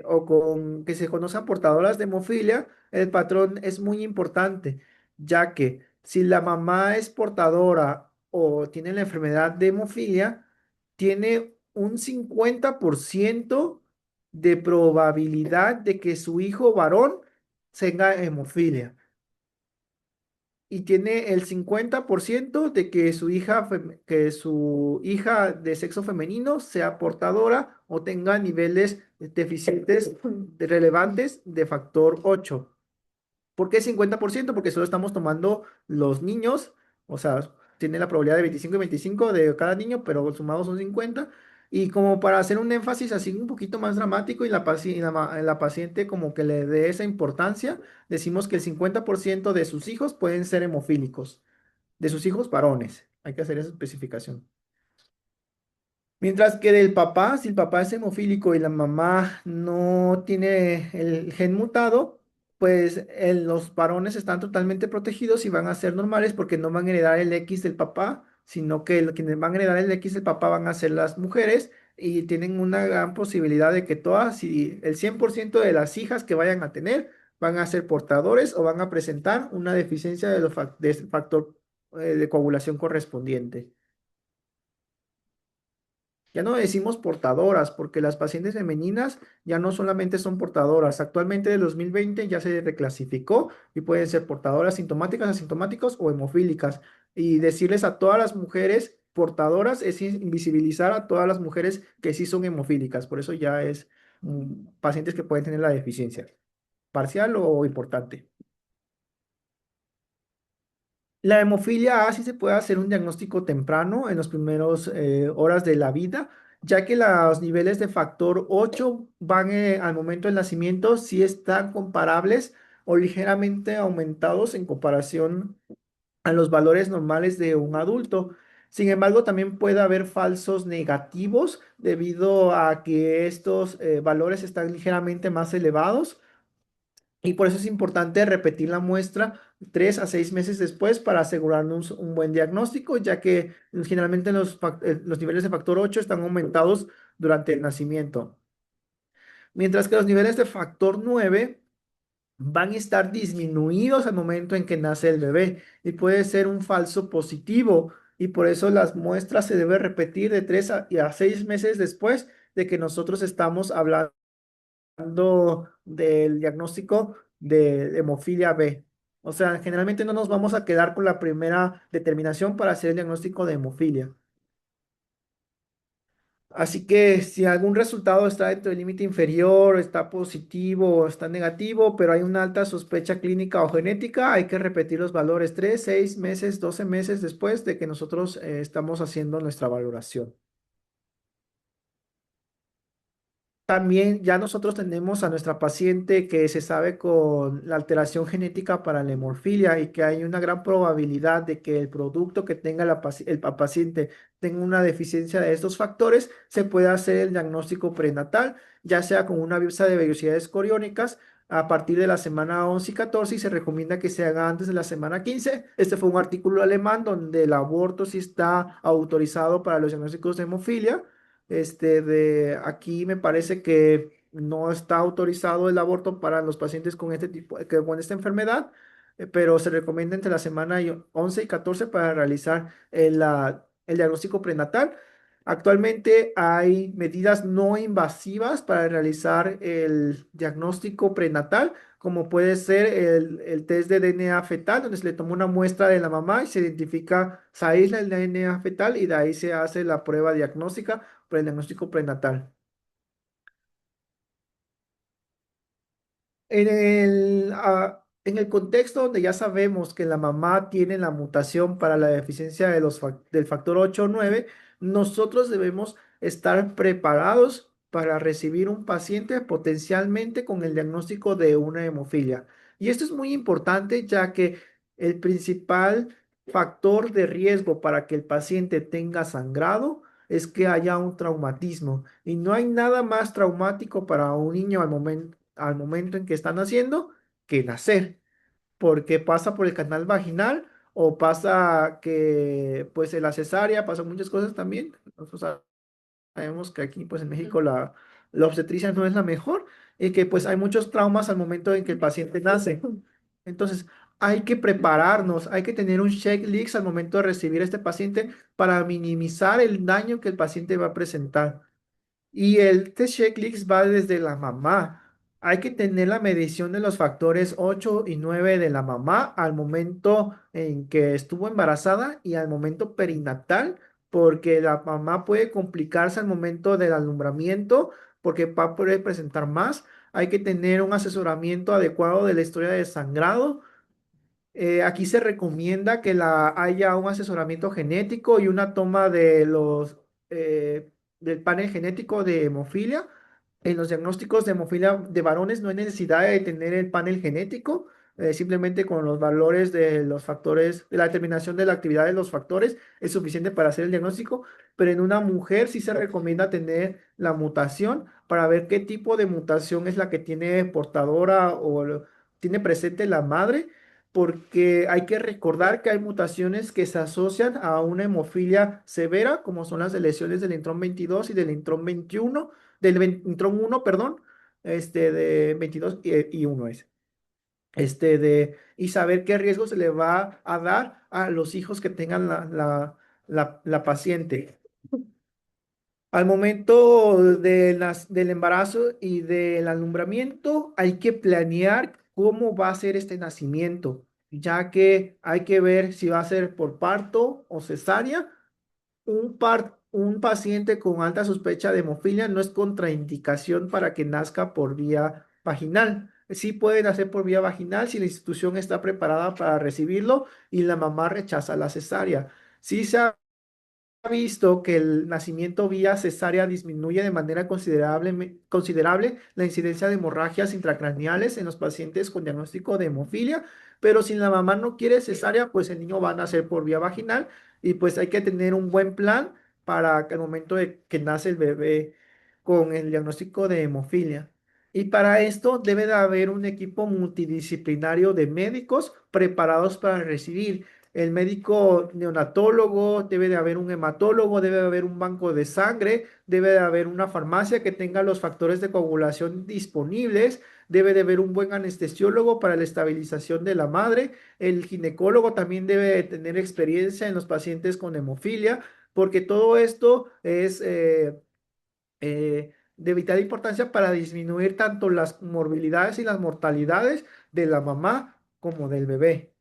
o con que se conozcan portadoras de hemofilia, el patrón es muy importante, ya que si la mamá es portadora o tiene la enfermedad de hemofilia, tiene un 50% de probabilidad de que su hijo varón tenga hemofilia y tiene el 50% de que que su hija de sexo femenino sea portadora o tenga niveles deficientes relevantes de factor 8. ¿Por qué 50%? Porque solo estamos tomando los niños, o sea, tiene la probabilidad de 25 y 25 de cada niño, pero sumados son 50. Y como para hacer un énfasis así un poquito más dramático y la paciente como que le dé esa importancia, decimos que el 50% de sus hijos pueden ser hemofílicos, de sus hijos varones. Hay que hacer esa especificación. Mientras que del papá, si el papá es hemofílico y la mamá no tiene el gen mutado, pues los varones están totalmente protegidos y van a ser normales porque no van a heredar el X del papá, sino que quienes van a heredar el X del papá van a ser las mujeres y tienen una gran posibilidad de que todas, si el 100% de las hijas que vayan a tener van a ser portadores o van a presentar una deficiencia de ese factor de coagulación correspondiente. Ya no decimos portadoras, porque las pacientes femeninas ya no solamente son portadoras. Actualmente de 2020 ya se reclasificó y pueden ser portadoras sintomáticas, asintomáticas o hemofílicas. Y decirles a todas las mujeres portadoras es invisibilizar a todas las mujeres que sí son hemofílicas. Por eso ya es pacientes que pueden tener la deficiencia, parcial o importante. La hemofilia A sí se puede hacer un diagnóstico temprano en los primeros horas de la vida, ya que los niveles de factor 8 van al momento del nacimiento sí están comparables o ligeramente aumentados en comparación a los valores normales de un adulto. Sin embargo, también puede haber falsos negativos debido a que estos valores están ligeramente más elevados y por eso es importante repetir la muestra 3 a 6 meses después para asegurarnos un buen diagnóstico, ya que generalmente los niveles de factor 8 están aumentados durante el nacimiento. Mientras que los niveles de factor 9 van a estar disminuidos al momento en que nace el bebé y puede ser un falso positivo. Y por eso las muestras se deben repetir de 3 a 6 meses después de que nosotros estamos hablando del diagnóstico de hemofilia B. O sea, generalmente no nos vamos a quedar con la primera determinación para hacer el diagnóstico de hemofilia. Así que si algún resultado está dentro del límite inferior, está positivo o está negativo, pero hay una alta sospecha clínica o genética, hay que repetir los valores 3, 6 meses, 12 meses después de que nosotros estamos haciendo nuestra valoración. También ya nosotros tenemos a nuestra paciente que se sabe con la alteración genética para la hemorfilia y que hay una gran probabilidad de que el producto que tenga el paciente tenga una deficiencia de estos factores, se puede hacer el diagnóstico prenatal, ya sea con una biopsia de vellosidades coriónicas a partir de la semana 11 y 14 y se recomienda que se haga antes de la semana 15. Este fue un artículo alemán donde el aborto sí está autorizado para los diagnósticos de hemofilia. De aquí me parece que no está autorizado el aborto para los pacientes con este tipo, con esta enfermedad, pero se recomienda entre la semana 11 y 14 para realizar el diagnóstico prenatal. Actualmente hay medidas no invasivas para realizar el diagnóstico prenatal, como puede ser el test de DNA fetal, donde se le toma una muestra de la mamá y se identifica, se aísla el DNA fetal y de ahí se hace la prueba diagnóstica para el diagnóstico prenatal. En el contexto donde ya sabemos que la mamá tiene la mutación para la deficiencia de del factor 8 o 9, nosotros debemos estar preparados para recibir un paciente potencialmente con el diagnóstico de una hemofilia. Y esto es muy importante ya que el principal factor de riesgo para que el paciente tenga sangrado es que haya un traumatismo. Y no hay nada más traumático para un niño al momento en que están naciendo que nacer, porque pasa por el canal vaginal o pasa que pues en la cesárea, pasan muchas cosas también. Nosotros sabemos que aquí pues en México la obstetricia no es la mejor y que pues hay muchos traumas al momento en que el paciente nace. Entonces hay que prepararnos, hay que tener un checklist al momento de recibir a este paciente para minimizar el daño que el paciente va a presentar. Y el test checklist va desde la mamá. Hay que tener la medición de los factores 8 y 9 de la mamá al momento en que estuvo embarazada y al momento perinatal, porque la mamá puede complicarse al momento del alumbramiento, porque va a poder presentar más. Hay que tener un asesoramiento adecuado de la historia de sangrado. Aquí se recomienda que haya un asesoramiento genético y una toma del panel genético de hemofilia. En los diagnósticos de hemofilia de varones no hay necesidad de tener el panel genético, simplemente con los valores de los factores, de la determinación de la actividad de los factores es suficiente para hacer el diagnóstico, pero en una mujer sí se recomienda tener la mutación para ver qué tipo de mutación es la que tiene portadora tiene presente la madre, porque hay que recordar que hay mutaciones que se asocian a una hemofilia severa, como son las de lesiones del intrón 22 y del intrón 21, intrón 1, perdón, de 22 y 1 es. Y saber qué riesgo se le va a dar a los hijos que tengan la paciente. Al momento del embarazo y del alumbramiento, hay que planear cómo va a ser este nacimiento, ya que hay que ver si va a ser por parto o cesárea. Un paciente con alta sospecha de hemofilia no es contraindicación para que nazca por vía vaginal. Sí pueden hacer por vía vaginal si la institución está preparada para recibirlo y la mamá rechaza la cesárea. Sí se ha visto que el nacimiento vía cesárea disminuye de manera considerable la incidencia de hemorragias intracraneales en los pacientes con diagnóstico de hemofilia, pero si la mamá no quiere cesárea, pues el niño va a nacer por vía vaginal y pues hay que tener un buen plan para que al momento de que nace el bebé con el diagnóstico de hemofilia. Y para esto debe de haber un equipo multidisciplinario de médicos preparados para recibir el médico neonatólogo, debe de haber un hematólogo, debe de haber un banco de sangre, debe de haber una farmacia que tenga los factores de coagulación disponibles, debe de haber un buen anestesiólogo para la estabilización de la madre, el ginecólogo también debe de tener experiencia en los pacientes con hemofilia, porque todo esto es de vital importancia para disminuir tanto las morbilidades y las mortalidades de la mamá como del bebé.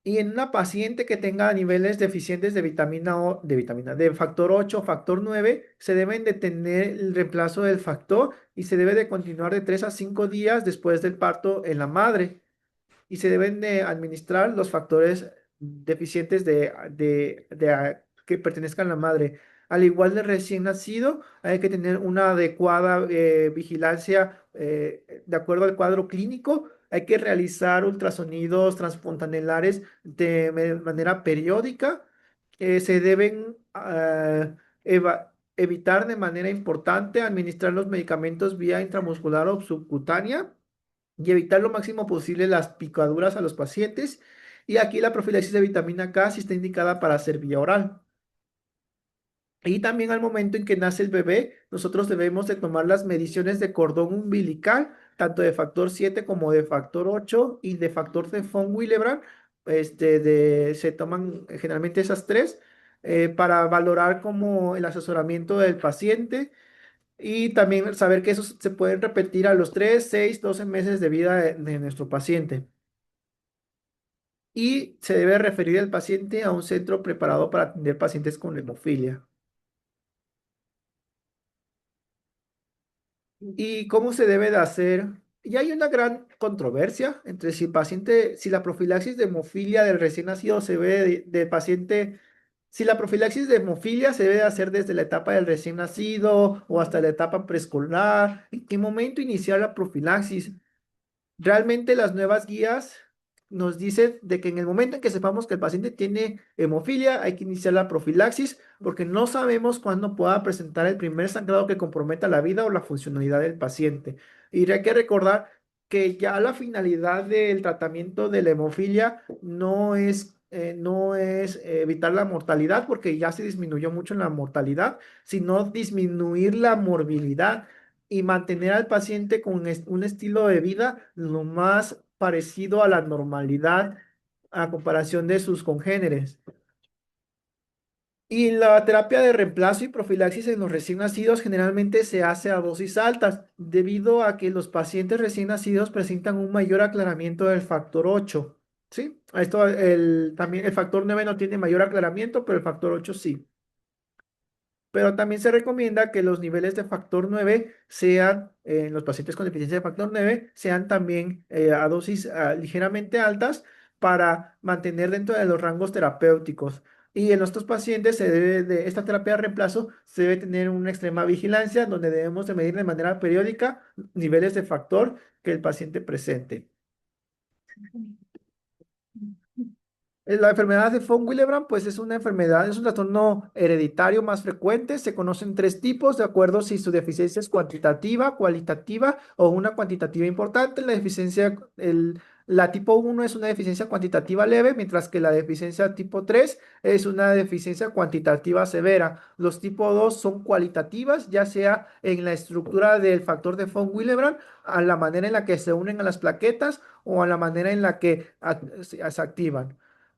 Y en una paciente que tenga niveles deficientes de de factor 8 o factor 9, se deben de tener el reemplazo del factor y se debe de continuar de 3 a 5 días después del parto en la madre. Y se deben de administrar los factores deficientes que pertenezcan a la madre. Al igual del recién nacido, hay que tener una adecuada vigilancia de acuerdo al cuadro clínico. Hay que realizar ultrasonidos transfontanelares de manera periódica. Se deben evitar de manera importante administrar los medicamentos vía intramuscular o subcutánea y evitar lo máximo posible las picaduras a los pacientes. Y aquí la profilaxis de vitamina K sí está indicada para ser vía oral. Y también al momento en que nace el bebé, nosotros debemos de tomar las mediciones de cordón umbilical, tanto de factor 7 como de factor 8 y de factor de von Willebrand. Se toman generalmente esas tres para valorar como el asesoramiento del paciente y también saber que esos se pueden repetir a los 3, 6, 12 meses de vida de nuestro paciente. Y se debe referir al paciente a un centro preparado para atender pacientes con hemofilia. ¿Y cómo se debe de hacer? Y hay una gran controversia entre si el paciente, si la profilaxis de hemofilia del recién nacido se ve del paciente, si la profilaxis de hemofilia se debe hacer desde la etapa del recién nacido o hasta la etapa preescolar. ¿En qué momento iniciar la profilaxis? Realmente las nuevas guías nos dicen de que en el momento en que sepamos que el paciente tiene hemofilia, hay que iniciar la profilaxis porque no sabemos cuándo pueda presentar el primer sangrado que comprometa la vida o la funcionalidad del paciente. Y hay que recordar que ya la finalidad del tratamiento de la hemofilia no es evitar la mortalidad, porque ya se disminuyó mucho la mortalidad, sino disminuir la morbilidad y mantener al paciente con un estilo de vida lo más parecido a la normalidad a comparación de sus congéneres. Y la terapia de reemplazo y profilaxis en los recién nacidos generalmente se hace a dosis altas, debido a que los pacientes recién nacidos presentan un mayor aclaramiento del factor 8. ¿Sí? También el factor 9 no tiene mayor aclaramiento, pero el factor 8 sí. Pero también se recomienda que los niveles de factor 9 sean, en los pacientes con deficiencia de factor 9, sean también a dosis ligeramente altas para mantener dentro de los rangos terapéuticos. Y en estos pacientes esta terapia de reemplazo se debe tener una extrema vigilancia donde debemos de medir de manera periódica niveles de factor que el paciente presente. La enfermedad de von Willebrand, pues es una enfermedad, es un trastorno hereditario más frecuente. Se conocen tres tipos de acuerdo si su deficiencia es cuantitativa, cualitativa o una cuantitativa importante. La tipo 1 es una deficiencia cuantitativa leve, mientras que la deficiencia tipo 3 es una deficiencia cuantitativa severa. Los tipo 2 son cualitativas, ya sea en la estructura del factor de von Willebrand, a la manera en la que se unen a las plaquetas o a la manera en la que se activan.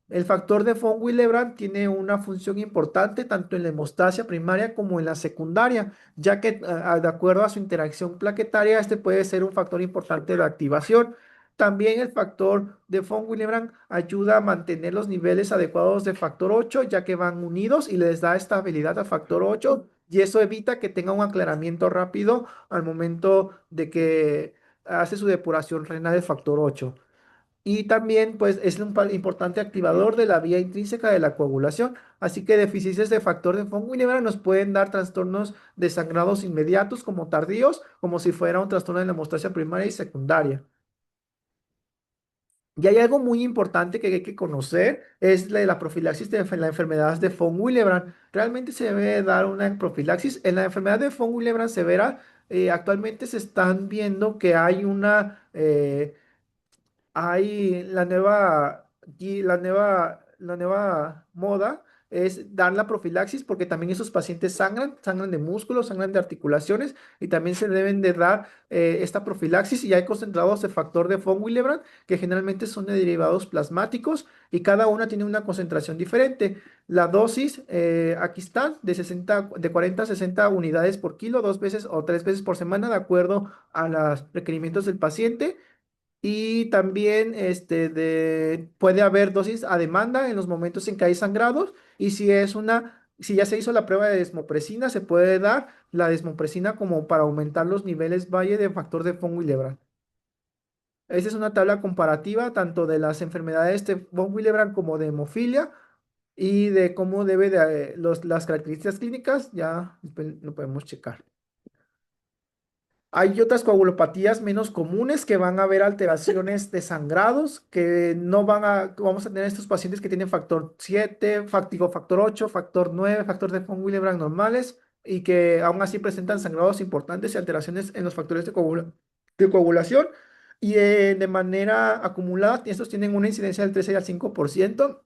El factor de von Willebrand tiene una función importante tanto en la hemostasia primaria como en la secundaria, ya que de acuerdo a su interacción plaquetaria, este puede ser un factor importante de activación. También el factor de von Willebrand ayuda a mantener los niveles adecuados de factor 8, ya que van unidos y les da estabilidad al factor 8, y eso evita que tenga un aclaramiento rápido al momento de que hace su depuración renal del factor 8. Y también, pues, es un importante activador de la vía intrínseca de la coagulación. Así que deficiencias de factor de von Willebrand nos pueden dar trastornos de sangrados inmediatos como tardíos, como si fuera un trastorno de la hemostasia primaria y secundaria. Y hay algo muy importante que hay que conocer, es la de la profilaxis de la enfermedad de von Willebrand. Realmente se debe dar una profilaxis. En la enfermedad de von Willebrand severa, actualmente se están viendo que hay la nueva moda es dar la profilaxis porque también esos pacientes sangran de músculos, sangran de articulaciones y también se deben de dar esta profilaxis y hay concentrados de factor de von Willebrand que generalmente son de derivados plasmáticos y cada una tiene una concentración diferente. La dosis, aquí está, de 40 a 60 unidades por kilo, dos veces o tres veces por semana, de acuerdo a los requerimientos del paciente. Y también puede haber dosis a demanda en los momentos en que hay sangrados. Y si ya se hizo la prueba de desmopresina, se puede dar la desmopresina como para aumentar los niveles valle de factor de von Willebrand. Esta es una tabla comparativa tanto de las enfermedades de von Willebrand como de hemofilia. Y de cómo debe de las características clínicas, ya después lo podemos checar. Hay otras coagulopatías menos comunes que van a haber alteraciones de sangrados, que no van a, vamos a tener estos pacientes que tienen factor 7, factor 8, factor 9, factor de von Willebrand normales y que aún así presentan sangrados importantes y alteraciones en los factores de coagulación. Y de manera acumulada, estos tienen una incidencia del 13 al 5%,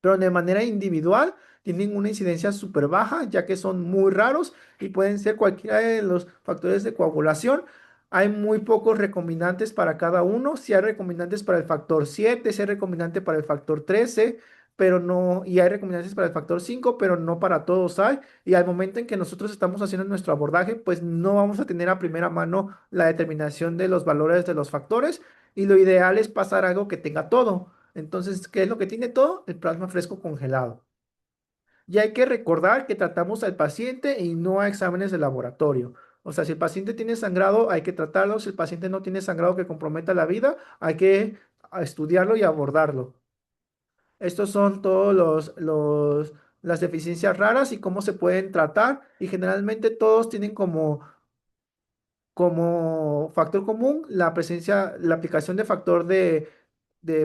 pero de manera individual tienen una incidencia súper baja, ya que son muy raros y pueden ser cualquiera de los factores de coagulación. Hay muy pocos recombinantes para cada uno. Si hay recombinantes para el factor 7, si hay recombinante para el factor 13, pero no, y hay recombinantes para el factor 5, pero no para todos hay. Y al momento en que nosotros estamos haciendo nuestro abordaje, pues no vamos a tener a primera mano la determinación de los valores de los factores. Y lo ideal es pasar algo que tenga todo. Entonces, ¿qué es lo que tiene todo? El plasma fresco congelado. Y hay que recordar que tratamos al paciente y no a exámenes de laboratorio. O sea, si el paciente tiene sangrado, hay que tratarlo. Si el paciente no tiene sangrado que comprometa la vida, hay que estudiarlo y abordarlo. Estos son todos las deficiencias raras y cómo se pueden tratar. Y generalmente todos tienen como factor común la presencia, la aplicación de factor de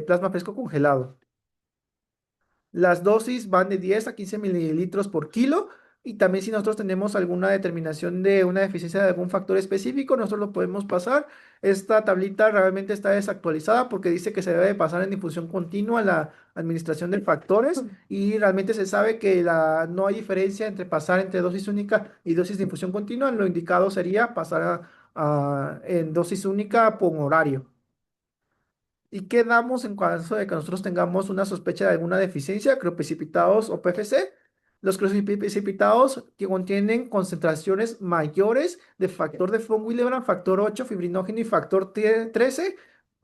plasma fresco congelado. Las dosis van de 10 a 15 mililitros por kilo y también si nosotros tenemos alguna determinación de una deficiencia de algún factor específico, nosotros lo podemos pasar. Esta tablita realmente está desactualizada porque dice que se debe pasar en difusión continua la administración de factores y realmente se sabe que no hay diferencia entre pasar entre dosis única y dosis de infusión continua. Lo indicado sería pasar en dosis única por horario. ¿Y qué damos en caso de que nosotros tengamos una sospecha de alguna deficiencia? Crioprecipitados o PFC. Los crioprecipitados que contienen concentraciones mayores de factor de von Willebrand, factor 8, fibrinógeno y factor 13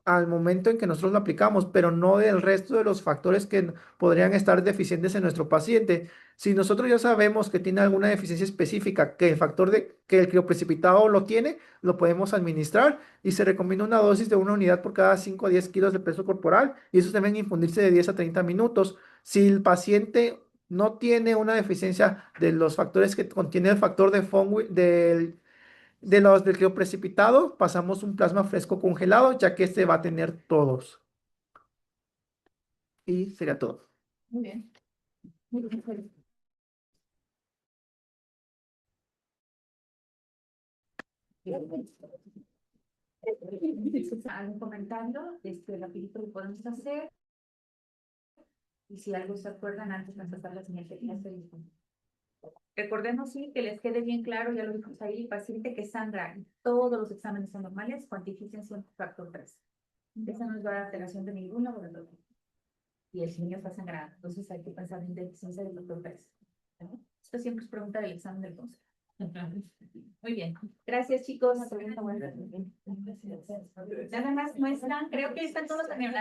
al momento en que nosotros lo aplicamos, pero no del resto de los factores que podrían estar deficientes en nuestro paciente. Si nosotros ya sabemos que tiene alguna deficiencia específica, que el crioprecipitado lo tiene, lo podemos administrar y se recomienda una dosis de una unidad por cada 5 a 10 kilos de peso corporal y eso deben infundirse de 10 a 30 minutos. Si el paciente no tiene una deficiencia de los factores que contiene el factor de los del crioprecipitado, pasamos un plasma fresco congelado, ya que este va a tener todos. Y sería todo. Muy bien. Muy bien. Algo comentando, rapidito lo podemos hacer. Y si algo se acuerdan antes de empezar la siguiente clase. Recordemos sí que les quede bien claro, ya lo dijimos ahí, el paciente que sangra y todos los exámenes son normales, cuantifiquen su factor 3. Esa no es la alteración de ninguna o del otro. Y el niño está sangrando, entonces hay que pensar en deficiencia del factor 3. Esto siempre es pregunta del examen del consejo. Muy bien. Gracias, chicos. Nada más muestran, creo que están todos también.